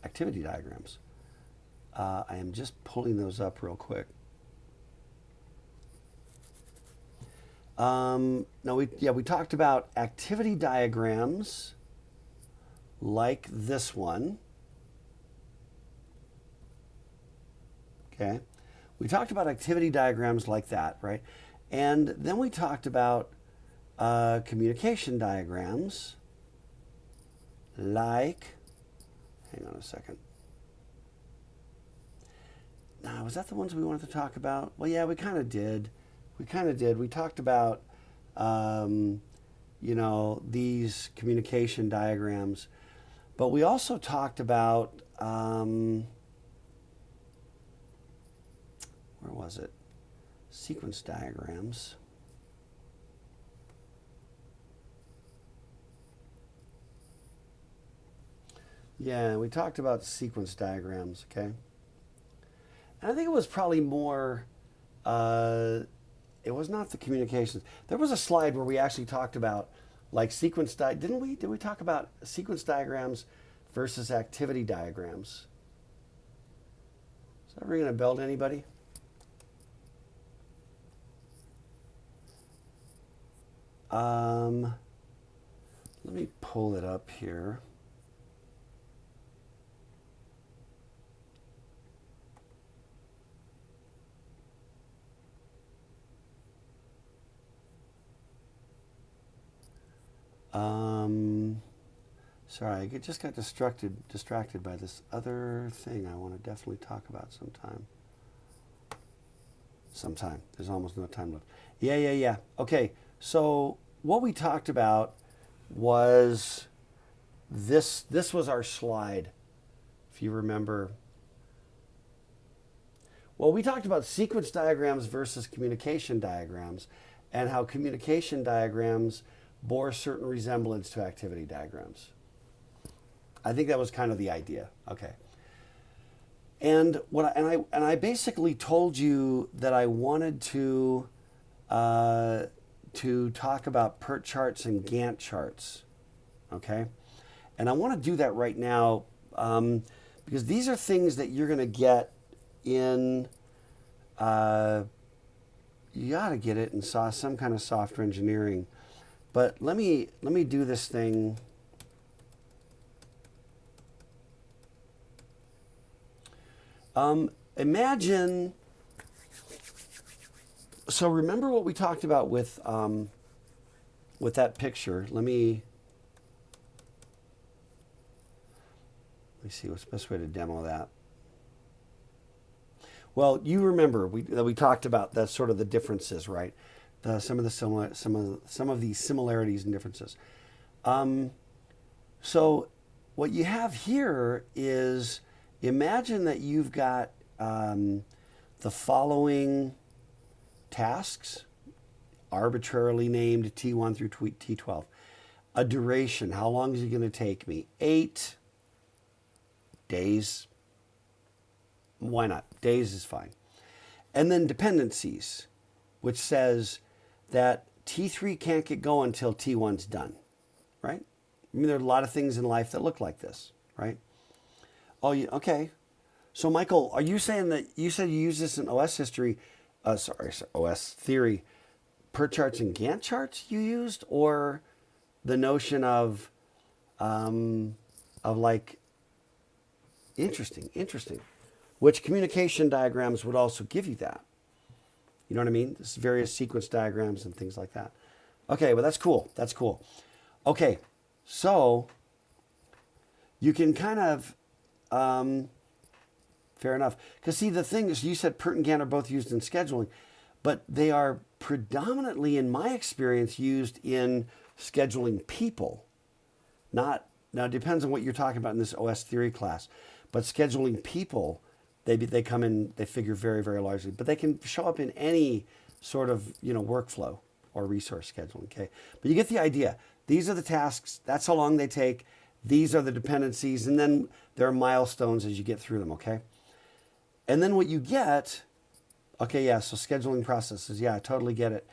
activity diagrams. I am just pulling those up real quick. We talked about activity diagrams like this one. Okay. We talked about activity diagrams like that, right? And then we talked about communication diagrams like, hang on a second. Now, was that the ones we wanted to talk about? Well, yeah, we kind of did. We talked about, these communication diagrams, but we also talked about, where was it? Sequence diagrams. Yeah, we talked about sequence diagrams, okay? And I think it was probably more, uh, it was not the communications. There was a slide where we actually talked about like didn't we? Did we talk about sequence diagrams versus activity diagrams? Is that ringing a bell to anybody? Um, Let me pull it up here. Um, Sorry, I just got distracted by this other thing I want to definitely talk about sometime. Sometime. There's almost no time left. Yeah. Okay, so what we talked about was this. This was our slide, if you remember. Well, we talked about sequence diagrams versus communication diagrams, and how communication diagrams bore certain resemblance to activity diagrams. I think that was kind of the idea. Okay. And I basically told you that I wanted to talk about PERT charts and Gantt charts. Okay, and I want to do that right now, because these are things that you're going to get in. You got to get it in some kind of software engineering. But let me do this thing. Imagine. So remember what we talked about with that picture. Let me see what's the best way to demo that. Well, you remember that we talked about that sort of the differences, right? Some of the similarities and differences. So what you have here is, imagine that you've got the following tasks, arbitrarily named T1 through T12. A duration, how long is it going to take me? 8 days. Why not? Days is fine. And then dependencies, which says that T3 can't get going until T1's done, right? I mean, there are a lot of things in life that look like this, right? Oh, okay. So, Michael, are you saying that you said you use this in OS history, OS theory, PERT charts and Gantt charts you used, or the notion of like, interesting, which communication diagrams would also give you that. You know what I mean? There's various sequence diagrams and things like that. Okay, well, that's cool. Okay, so you can kind of, fair enough. Because see, the thing is, you said PERT and Gantt are both used in scheduling, but they are predominantly, in my experience, used in scheduling people. Now, it depends on what you're talking about in this OS theory class, but scheduling people, they come in, they figure very, very largely, but they can show up in any sort of, workflow or resource scheduling, okay? But you get the idea. These are the tasks. That's how long they take. These are the dependencies. And then there are milestones as you get through them, okay? And then what you get, okay, yeah, so scheduling processes. Yeah, I totally get it.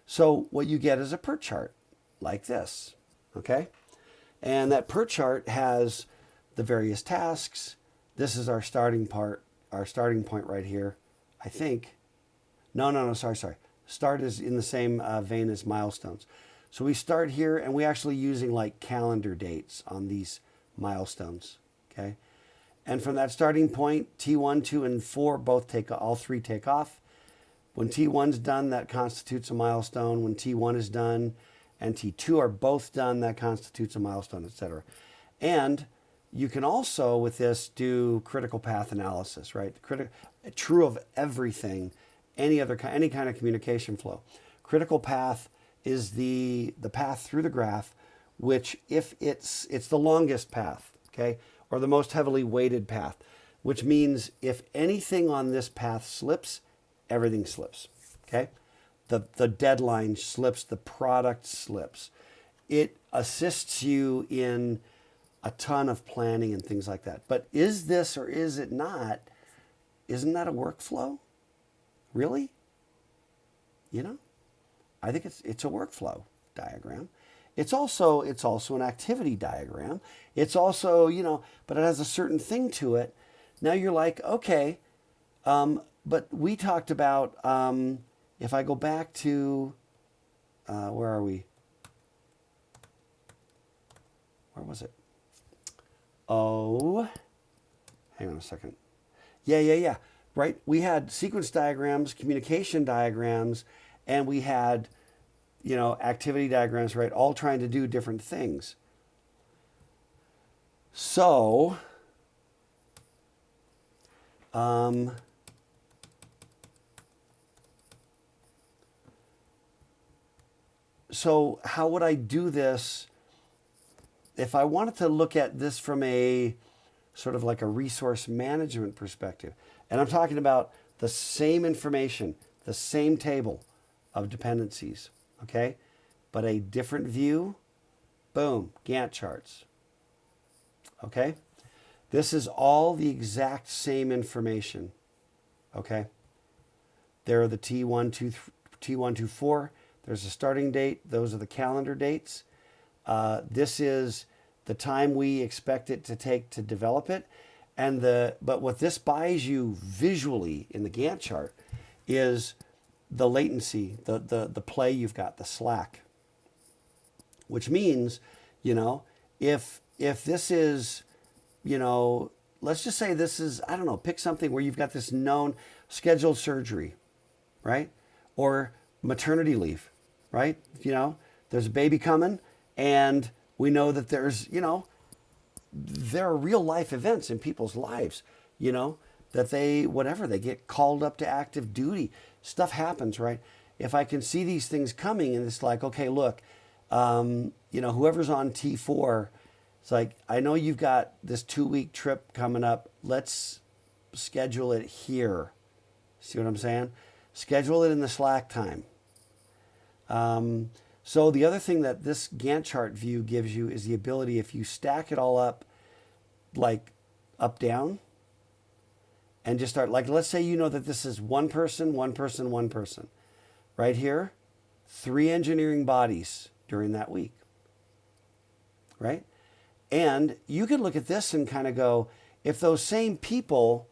So what you get is a PERT chart like this, okay? And that PERT chart has the various tasks. This is our starting point right here, I think. No, sorry. Start is in the same vein as milestones. So we start here, and we're actually using like calendar dates on these milestones, okay? And from that starting point, T1, 2, and 4 all three take off. When T1's done, that constitutes a milestone. When T1 is done and T2 are both done, that constitutes a milestone, etc. And you can also, with this, do critical path analysis, right? True of everything, any kind of communication flow. Critical path is the path through the graph, which if it's the longest path, okay, or the most heavily weighted path, which means if anything on this path slips, everything slips, okay? The deadline slips, the product slips. It assists you in a ton of planning and things like that. But is this or is it not? Isn't that a workflow? Really? You know, I think it's a workflow diagram. It's also an activity diagram. It's also, you know, but it has a certain thing to it. Now you're like, okay, but we talked about if I go back to where are we? Where was it? Oh, hang on a second. Yeah. Right? We had sequence diagrams, communication diagrams, and we had, you know, activity diagrams, right? All trying to do different things. So, so how would I do this if I wanted to look at this from a sort of like a resource management perspective? And I'm talking about the same information, the same table of dependencies, okay? But a different view, boom, Gantt charts, okay? This is all the exact same information, okay? There are the T1, T1, 2, 4. There's a starting date. Those are the calendar dates. This is the time we expect it to take to develop it. But what this buys you visually in the Gantt chart is the latency, the play you've got, the slack. Which means, you know, if this is, you know, let's just say this is, I don't know, pick something where you've got this known scheduled surgery, right? Or maternity leave, right? You know, there's a baby coming and we know that there's, you know, there are real life events in people's lives, you know, that they get called up to active duty. Stuff happens, right? If I can see these things coming and it's like, okay, look, you know, whoever's on T4, it's like, I know you've got this 2-week trip coming up. Let's schedule it here. See what I'm saying? Schedule it in the slack time. So the other thing that this Gantt chart view gives you is the ability, if you stack it all up, like up, down, and just start, like, let's say you know that this is one person, right here, 3 engineering bodies during that week, right? And you can look at this and kind of go, if those same people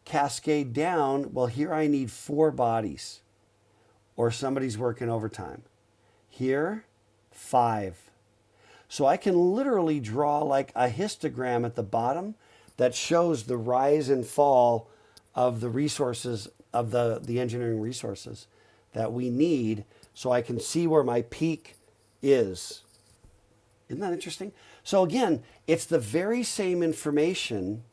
cascade down, well, here I need 4 bodies, or somebody's working overtime. Here, 5. So I can literally draw like a histogram at the bottom that shows the rise and fall of the resources, of the engineering resources that we need, so I can see where my peak is. Isn't that interesting? So again, it's the very same information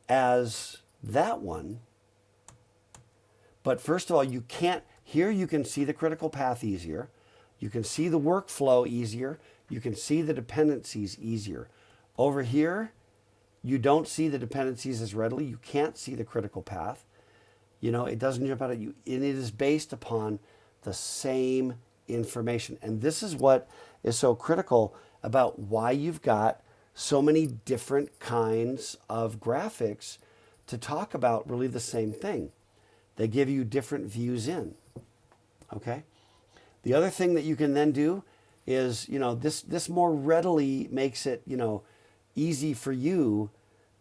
as that one. But first of all, you can't, here you can see the critical path easier. You can see the workflow easier. You can see the dependencies easier. Over here, you don't see the dependencies as readily. You can't see the critical path. You know, it doesn't jump out at you. And it is based upon the same information. And this is what is so critical about why you've got so many different kinds of graphics to talk about really the same thing. They give you different views in, okay? The other thing that you can then do is, you know, this more readily makes it, you know, easy for you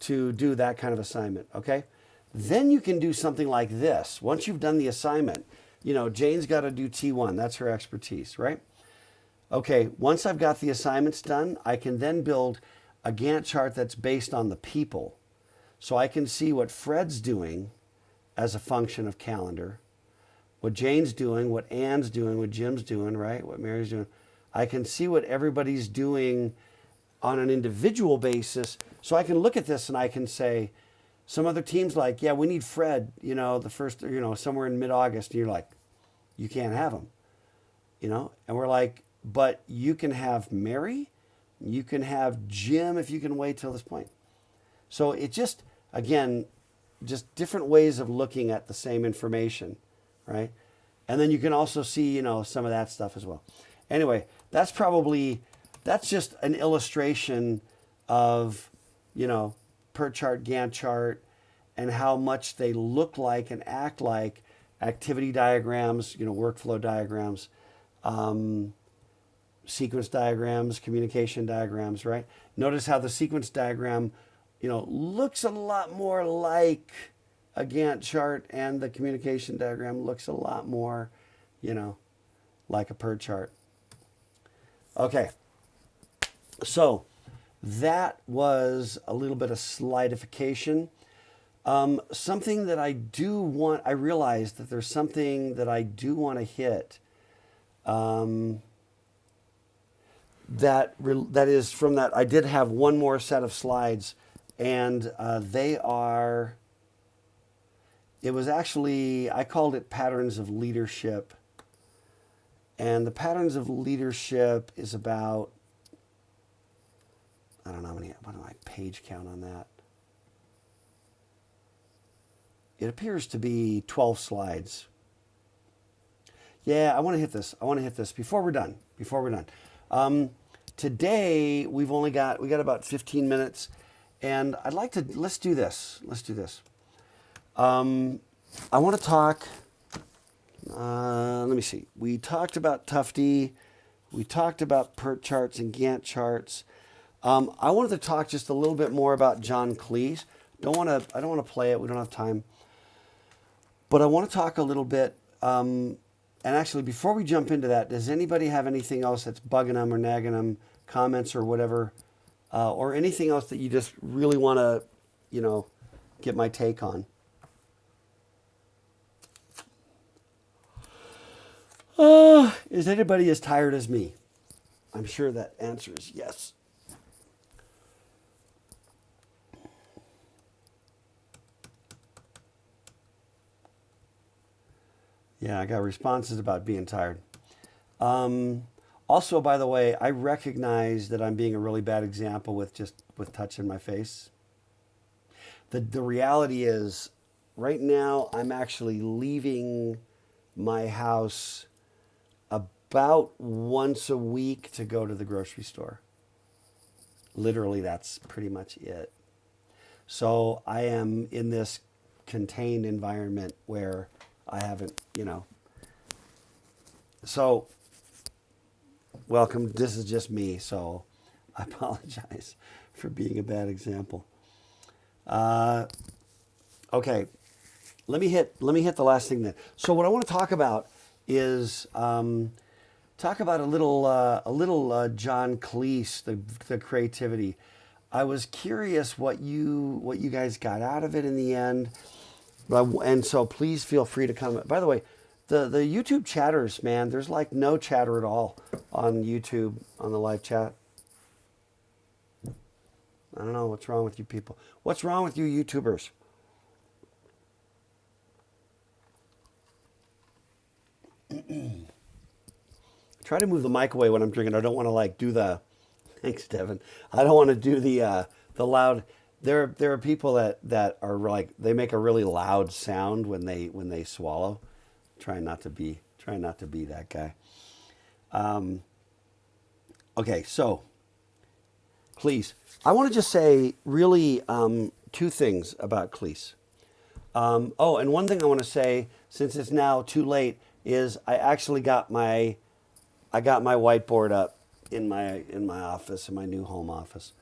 to do that kind of assignment, okay? Then you can do something like this. Once you've done the assignment, you know, Jane's got to do T1. That's her expertise, right? Okay, once I've got the assignments done, I can then build a Gantt chart that's based on the people. So I can see what Fred's doing as a function of calendar, what Jane's doing, what Ann's doing, what Jim's doing, right? What Mary's doing. I can see what everybody's doing on an individual basis. So I can look at this and I can say, some other teams like, yeah, we need Fred, you know, the first, you know, somewhere in mid-August. And you're like, you can't have him, you know? And we're like, but you can have Mary, you can have Jim if you can wait till this point. So it just, again, just different ways of looking at the same information, right? And then you can also see, you know, some of that stuff as well. Anyway, that's probably that's just an illustration of, you know, per chart, Gantt chart, and how much they look like and act like activity diagrams, you know, workflow diagrams, sequence diagrams, communication diagrams, right? Notice how the sequence diagram, you know, looks a lot more like a Gantt chart, and the communication diagram looks a lot more, you know, like a per chart. Okay, so that was a little bit of slidification. Something that I realized that there's something that I do want to hit. That is from that. I did have one more set of slides, and it was actually, I called it Patterns of Leadership. And the Patterns of Leadership is about, I don't know what my page count on that? It appears to be 12 slides. Yeah, I want to hit this before we're done. Today we got about 15 minutes, and I'd like to, let's do this. I want to talk, let me see. We talked about Tufte. We talked about PERT charts and Gantt charts. I wanted to talk just a little bit more about John Cleese. I don't want to play it. We don't have time. But I want to talk a little bit, and actually, before we jump into that, does anybody have anything else that's bugging them or nagging them, comments or whatever, or anything else that you just really want to, you know, get my take on? Is anybody as tired as me? I'm sure that answer is yes. Yeah, I got responses about being tired. Also, by the way, I recognize that I'm being a really bad example with touching my face. The reality is, right now, I'm actually leaving my house about once a week to go to the grocery store. Literally, that's pretty much it. So I am in this contained environment where I haven't, you know. So, welcome. This is just me, so I apologize for being a bad example. Okay, let me hit the last thing then. So what I want to talk about is talk about a little John Cleese, the creativity. I was curious what you guys got out of it in the end. And so please feel free to comment. By the way, the YouTube chatters, man, there's like no chatter at all on YouTube on the live chat. I don't know what's wrong with you people. What's wrong with you YouTubers? Try to move the mic away when I'm drinking. I don't want to like do the. Thanks, Devin. I don't want to do the loud. There are people that are like, they make a really loud sound when they swallow. Try not to be that guy. Okay, so Cleese. I want to just say really two things about Cleese. Oh, and one thing I want to say, since it's now too late, is I actually got my whiteboard up in my office, in my new home office.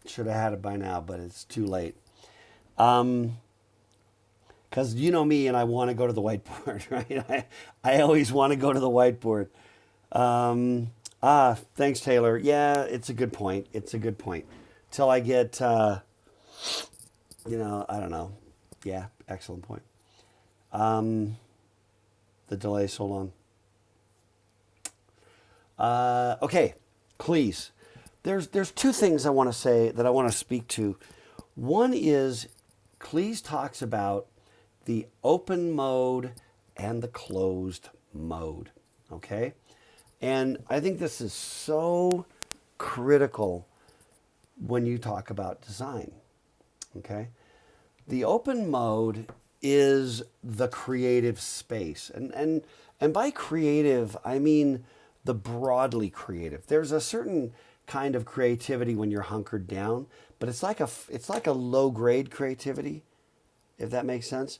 Should have had it by now, but it's too late. Because you know me, and I want to go to the whiteboard, right? I always want to go to the whiteboard. Thanks, Taylor. Yeah, it's a good point. Till I get, I don't know. Yeah, excellent point. The delay so long. Okay, Cleese. There's two things I want to say that I want to speak to. One is Cleese talks about the open mode and the closed mode. Okay? And I think this is so critical when you talk about design. Okay? The open mode is the creative space. And by creative, I mean the broadly creative. There's a certain kind of creativity when you're hunkered down, but it's like a low grade creativity, if that makes sense.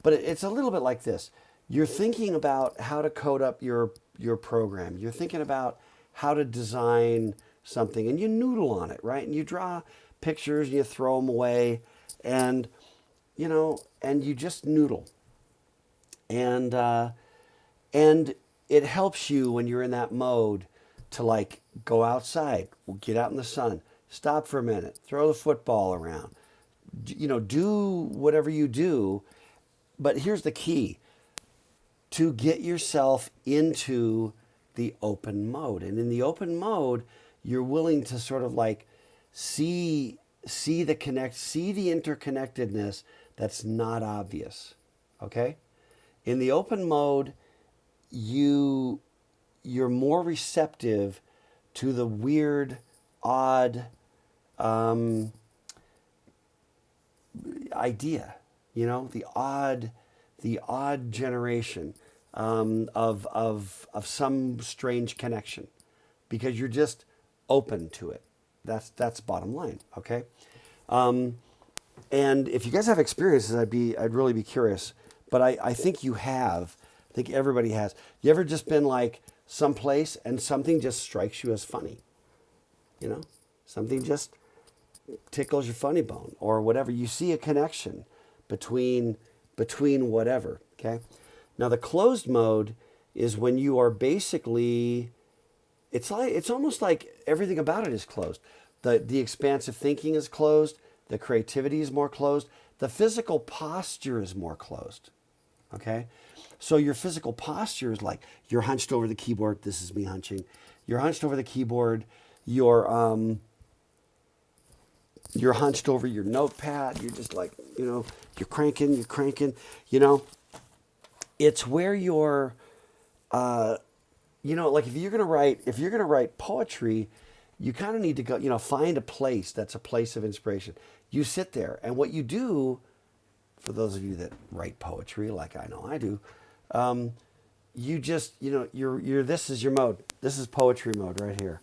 But it's a little bit like this. You're thinking about how to code up your program. You're thinking about how to design something, and you noodle on it, right? And you draw pictures and you throw them away, and and you just noodle. And it helps you when you're in that mode to like go outside, get out in the sun, stop for a minute, throw the football around, do whatever you do. But here's the key: to get yourself into the open mode. And in the open mode, you're willing to sort of like see the interconnectedness that's not obvious. Okay? In the open mode, you're more receptive to the weird, odd idea, the odd generation of some strange connection, because you're just open to it. That's bottom line, okay? And if you guys have experiences, I'd really be curious. But I think you have. I think everybody has. You ever just been like someplace and something just strikes you as funny? Something just tickles your funny bone or whatever. You see a connection between whatever, okay? Now the closed mode is when you are basically, it's almost like everything about it is closed. The expansive thinking is closed, the creativity is more closed, the physical posture is more closed. Okay? So your physical posture is like you're hunched over the keyboard. This is me hunching. You're hunched over the keyboard. You're hunched over your notepad. You're just like, you're cranking. It's where you're, like if you're gonna write poetry, you kind of need to go, find a place that's a place of inspiration. You sit there, and what you do, for those of you that write poetry, like I know I do, you just, you're this is your mode. This is poetry mode right here,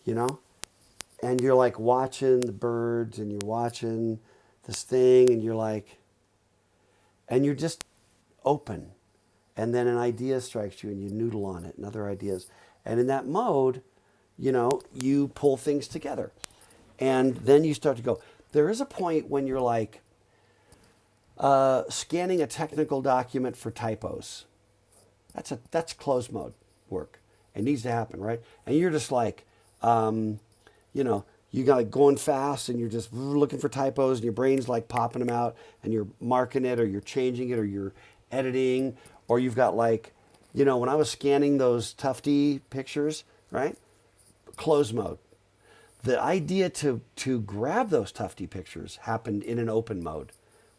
and you're like watching the birds, and you're watching this thing, and you're just open. And then an idea strikes you and you noodle on it and other ideas. And in that mode, you pull things together. And then you start to go. There is a point when you're like scanning a technical document for typos. That's closed mode work. It needs to happen, right? And you're just like, you got going fast and you're just looking for typos and your brain's like popping them out and you're marking it or you're changing it or you're editing. Or you've got like, when I was scanning those Tufty pictures, right? Closed mode. The idea to grab those Tufty pictures happened in an open mode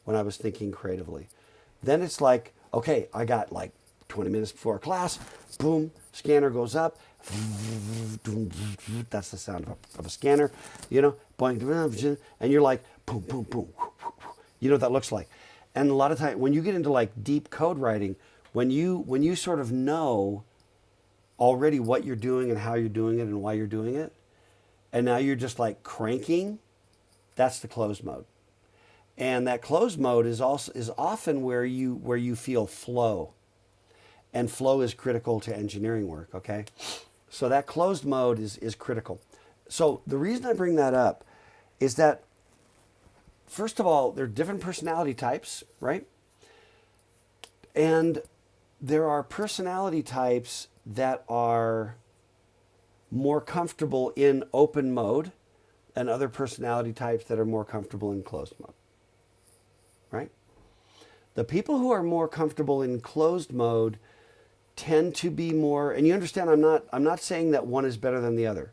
when I was thinking creatively. Then it's like, okay, I got like 20 minutes before class, boom, scanner goes up. That's the sound of a scanner, boing, and you're like, boom, boom, boom. You know what that looks like. And a lot of times when you get into like deep code writing, when you sort of know already what you're doing and how you're doing it and why you're doing it, and now you're just like cranking, that's the closed mode. And that closed mode is often where you feel flow. And flow is critical to engineering work, okay? So that closed mode is critical. So the reason I bring that up is that, first of all, there are different personality types, right? And there are personality types that are more comfortable in open mode and other personality types that are more comfortable in closed mode, right? The people who are more comfortable in closed mode tend to be more, and you understand, I'm not saying that one is better than the other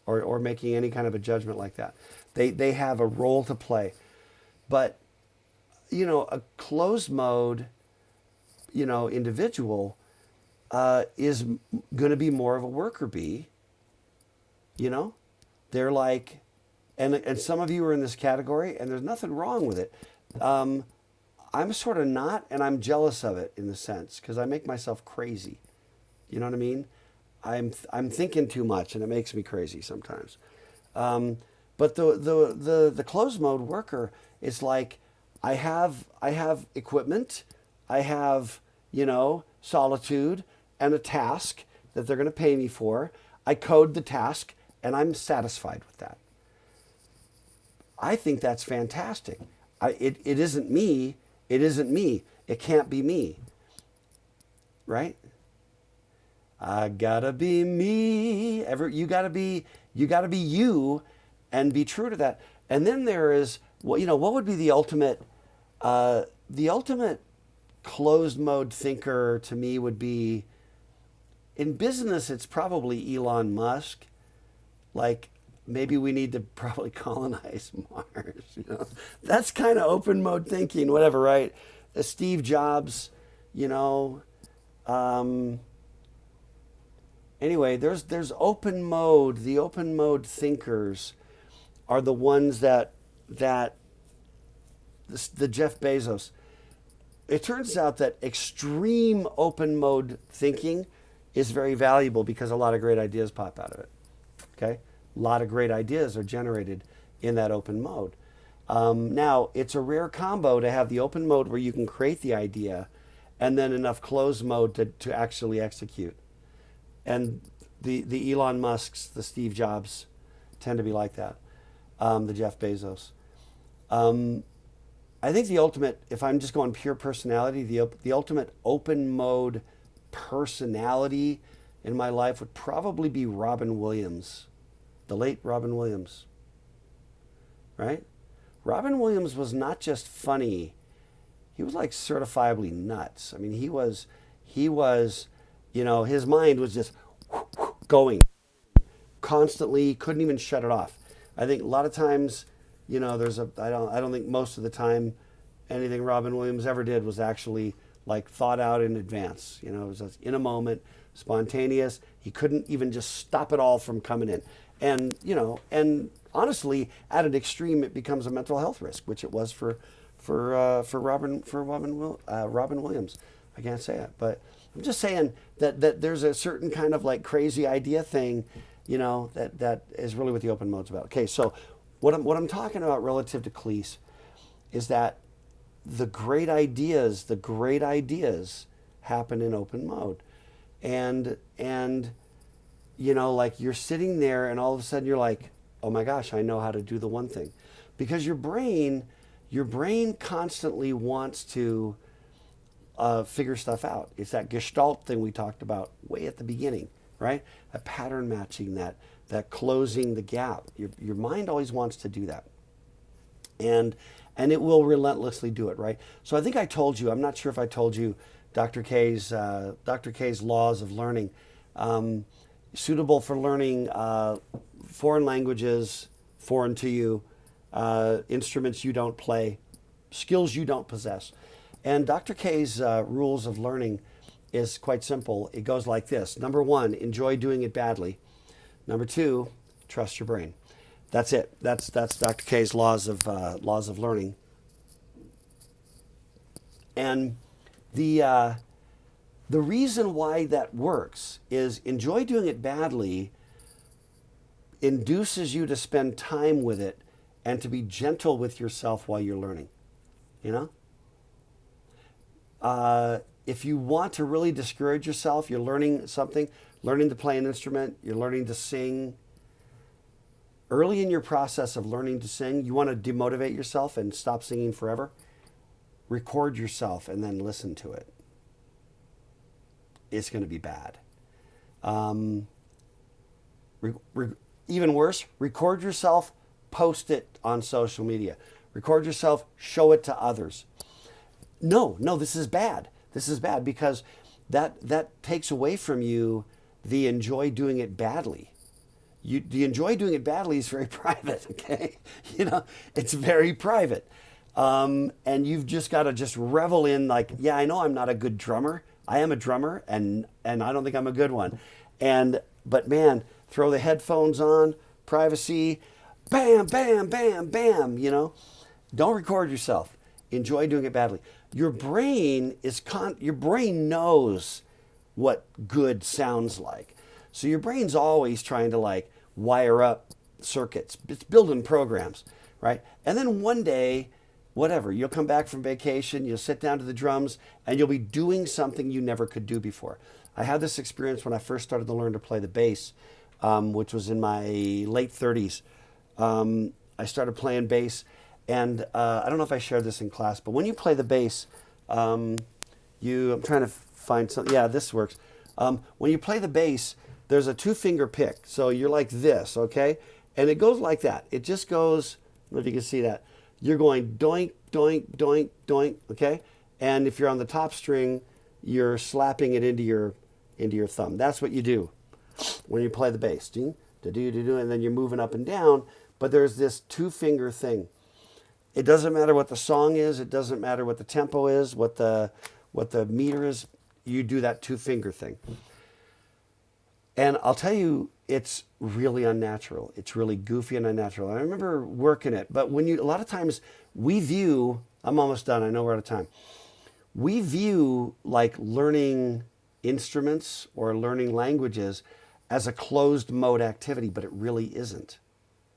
or making any kind of a judgment like that. They have a role to play. But, a closed mode, individual is going to be more of a worker bee. They're like, and some of you are in this category, and there's nothing wrong with it. I'm sort of not, and I'm jealous of it in the sense, because I make myself crazy. You know what I mean? I'm thinking too much, and it makes me crazy sometimes. Um, but the closed mode worker is like I have equipment, I have solitude and a task that they're going to pay me for. I code the task, and I'm satisfied with that. I think that's fantastic. It isn't me. It isn't me. It can't be me, right? I gotta be me. You gotta be you, and be true to that. And then there is what would be the ultimate closed mode thinker to me would be in business. It's probably Elon Musk. Like maybe we need to probably colonize Mars. That's kind of open mode thinking. Whatever, right? Steve Jobs. You know. Um, anyway, there's open mode. The open mode thinkers are the ones that the Jeff Bezos. It turns out that extreme open mode thinking is very valuable because a lot of great ideas pop out of it. Okay, a lot of great ideas are generated in that open mode. Now, it's a rare combo to have the open mode where you can create the idea and then enough closed mode to actually execute. And the Elon Musks, the Steve Jobs tend to be like that, the Jeff Bezos. Um, I think the ultimate, if I'm just going pure personality, the ultimate open mode personality in my life would probably be Robin Williams, the late Robin Williams, right? Robin Williams was not just funny; he was like certifiably nuts. I mean, his mind was just going constantly, couldn't even shut it off. I think a lot of times, I don't think most of the time anything Robin Williams ever did was actually like thought out in advance. It was just in a moment, spontaneous. He couldn't even just stop it all from coming in. And honestly, at an extreme, it becomes a mental health risk, which it was for Robin Williams. I can't say it, but I'm just saying that there's a certain kind of like crazy idea thing, that is really what the open mode's about. Okay, so what I'm talking about relative to Cleese is that the great ideas happen in open mode, and like you're sitting there and all of a sudden you're like, oh my gosh, I know how to do the one thing, because your brain constantly wants to figure stuff out. It's that Gestalt thing we talked about way at the beginning, right? A pattern matching, that closing the gap. Your mind always wants to do that, and it will relentlessly do it, right? So I think I told you. I'm not sure if I told you Dr. K's laws of learning, suitable for learning foreign languages, foreign to you, instruments you don't play, skills you don't possess. And Dr. K's rules of learning is quite simple. It goes like this. Number one, enjoy doing it badly. Number two, trust your brain. That's it. That's Dr. K's laws of learning. And the reason why that works is enjoy doing it badly induces you to spend time with it and to be gentle with yourself while you're learning. If you want to really discourage yourself, you're learning something, learning to play an instrument, you're learning to sing. Early in your process of learning to sing, you want to demotivate yourself and stop singing forever. Record yourself and then listen to it. It's going to be bad. Even worse, record yourself, post it on social media. Record yourself, show it to others. No, this is bad. This is bad because that takes away from you the enjoy doing it badly. The enjoy doing it badly is very private, okay? It's very private. And you've just got to just revel in like, yeah, I know I'm not a good drummer. I am a drummer and I don't think I'm a good one. But man, throw the headphones on, privacy, bam, bam, bam, bam, Don't record yourself. Enjoy doing it badly. Your brain knows what good sounds like. So your brain's always trying to like wire up circuits. It's building programs, right? And then one day, whatever, you'll come back from vacation, you'll sit down to the drums, and you'll be doing something you never could do before. I had this experience when I first started to learn to play the bass, which was in my late 30s. I started playing bass, and I don't know if I shared this in class, but when you play the bass, I'm trying to find something. Yeah, this works. When you play the bass, there's a 2-finger pick. So you're like this, okay? And it goes like that. It just goes, I don't know if you can see that. You're going doink, doink, doink, doink, okay? And if you're on the top string, you're slapping it into your thumb. That's what you do when you play the bass. And then you're moving up and down, but there's this 2-finger thing. It doesn't matter what the song is. It doesn't matter what the tempo is, what the meter is. You do that 2-finger thing. And I'll tell you, it's really unnatural. It's really goofy and unnatural. I remember working it, but a lot of times we view, I'm almost done, I know we're out of time. We view like learning instruments or learning languages as a closed mode activity, but it really isn't.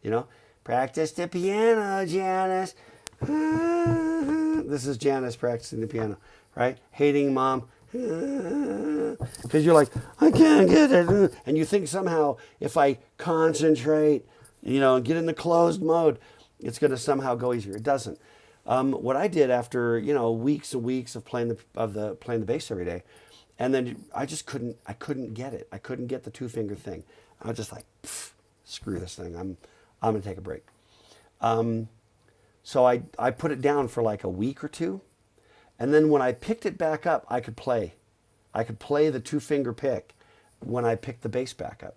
You know, practice the piano, Janice. This is Janice practicing the piano, right? Hating mom. Because you're like, I can't get it. And you think somehow if I concentrate, and get in the closed mode, it's going to somehow go easier. It doesn't. What I did after, weeks and weeks of playing the bass every day, and then I couldn't get it. I couldn't get the 2-finger thing. I was just like, screw this thing. I'm going to take a break. So I put it down for like a week or two. And then when I picked it back up, I could play. I could play the 2-finger pick when I picked the bass back up.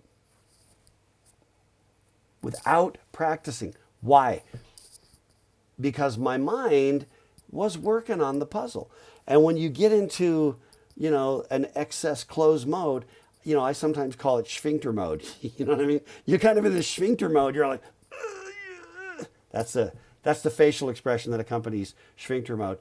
Without practicing. Why? Because my mind was working on the puzzle. And when you get into, an excess closed mode, I sometimes call it sphincter mode. You know what I mean? You're kind of in the sphincter mode. You're like, that's the facial expression that accompanies sphincter mode.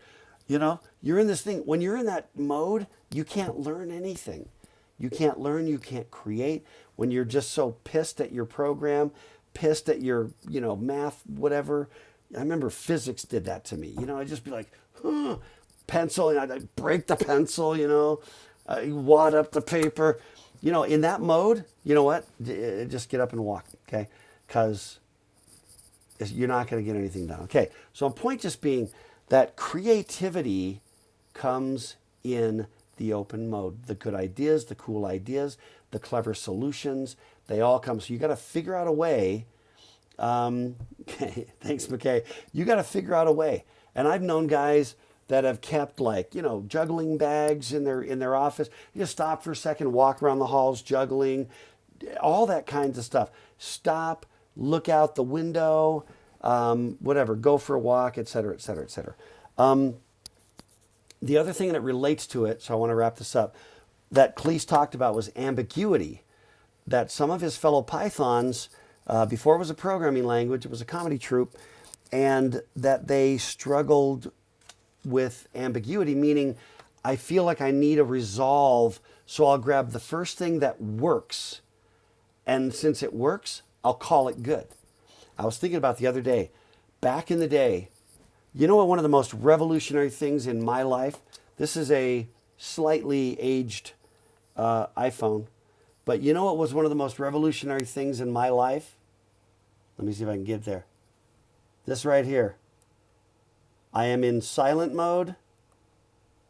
You're in this thing. When you're in that mode, you can't learn anything. You can't learn, you can't create. When you're just so pissed at your program, pissed at your, math, whatever. I remember physics did that to me. I'd just be like, pencil, and I'd break the pencil, I wad up the paper. In that mode, you know what? Just get up and walk, okay? Because you're not going to get anything done. Okay, so a point just being, that creativity comes in the open mode. The good ideas, the cool ideas, the clever solutions, they all come. So you got to figure out a way. Okay, thanks, McKay. You got to figure out a way. And I've known guys that have kept juggling bags in their office. You just stop for a second, walk around the halls, juggling, all that kinds of stuff. Stop, look out the window. Whatever, go for a walk, et cetera, et cetera, et cetera. The other thing that relates to it, so I want to wrap this up, that Cleese talked about was ambiguity. That some of his fellow Pythons, before it was a programming language, it was a comedy troupe, and that they struggled with ambiguity, meaning I feel like I need a resolve, so I'll grab the first thing that works, and since it works, I'll call it good. I was thinking about the other day, back in the day, one of the most revolutionary things in my life, this is a slightly aged iPhone, but what was one of the most revolutionary things in my life? Let me see if I can get there. This right here. I am in silent mode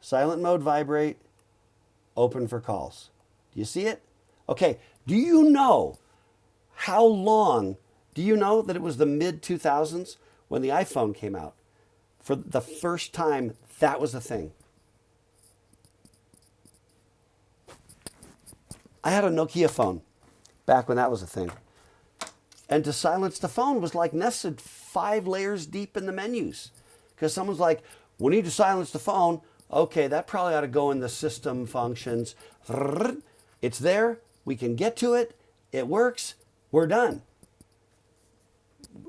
vibrate, open for calls. Do you see it? Okay, do you know how long? Do you know that it was the mid-2000s when the iPhone came out? For the first time, that was a thing. I had a Nokia phone back when that was a thing. And to silence the phone was like nested 5 layers deep in the menus. Because someone's like, we need to silence the phone. Okay, that probably ought to go in the system functions. It's there. We can get to it. It works. We're done.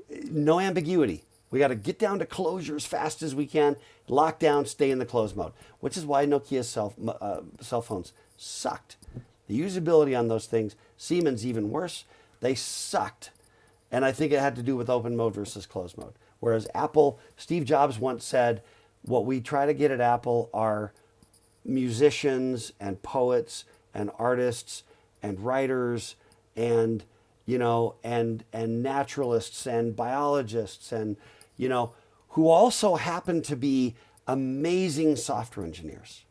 No ambiguity. We got to get down to closure as fast as we can, lock down, stay in the closed mode, which is why Nokia's cell phones sucked. The usability on those things Siemens even worse. They sucked. And I think it had to do with open mode versus closed mode. Whereas Apple, Steve Jobs once said, what we try to get at Apple are musicians and poets and artists and writers and and naturalists and biologists and who also happen to be amazing software engineers.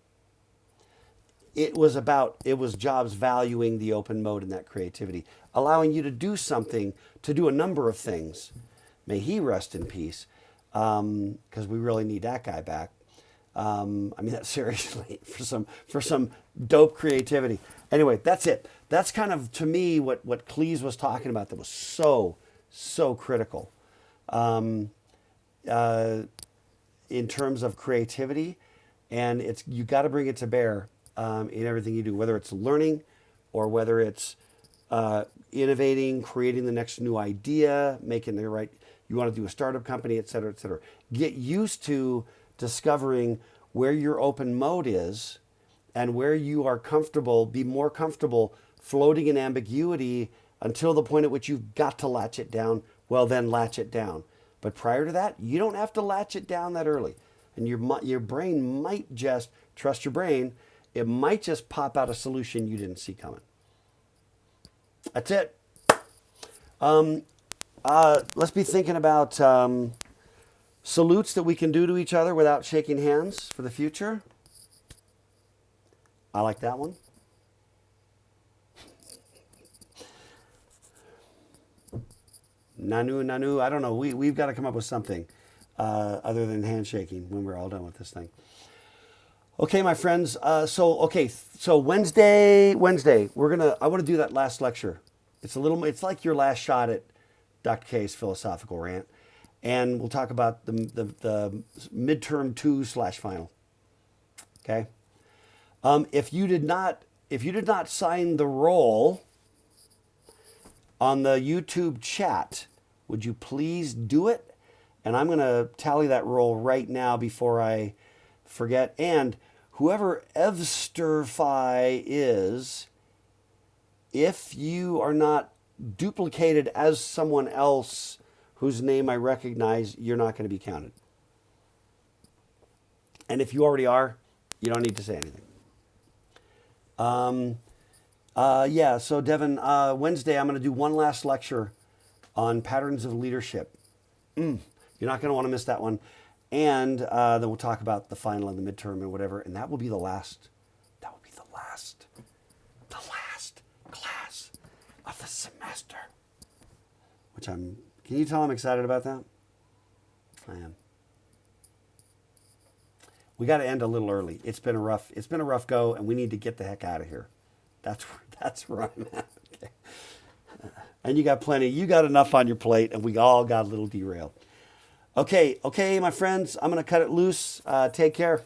It was Jobs valuing the open mode and that creativity, allowing you to do something, to do a number of things. May he rest in peace, because we really need that guy back. I mean that seriously, for some dope creativity. Anyway, that's it. That's kind of, to me, what Cleese was talking about that was so critical in terms of creativity, and you got to bring it to bear in everything you do, whether it's learning or whether it's innovating, creating the next new idea, making the right. You want to do a startup company, et cetera, et cetera. Get used to discovering where your open mode is and where you are comfortable, be more comfortable floating in ambiguity until the point at which you've got to latch it down. Well, then latch it down. But prior to that, you don't have to latch it down that early. And your brain might just, trust your brain, it might just pop out a solution you didn't see coming. That's it. Let's be thinking about salutes that we can do to each other without shaking hands for the future. I like that one. Nanu. I don't know. We've got to come up with something other than handshaking when we're all done with this thing. Okay, my friends. So Wednesday, I want to do that last lecture. It's like your last shot at Dr. K's philosophical rant, and we'll talk about the midterm 2/final. Okay. If you did not sign the roll on the YouTube chat, would you please do it? And I'm going to tally that roll right now before I forget. And whoever Evsterfi is, if you are not duplicated as someone else whose name I recognize, you're not going to be counted. And if you already are, you don't need to say anything. So Devin, Wednesday I'm going to do one last lecture on patterns of leadership. You're not going to want to miss that one. And then we'll talk about the final and the midterm and whatever. And that will be the last. That will be the last class of the semester. Can you tell I'm excited about that? I am. We got to end a little early. It's been a rough go, and we need to get the heck out of here. That's where I'm at. Okay. And you got enough on your plate, and we all got a little derailed. Okay, my friends, I'm going to cut it loose. Take care.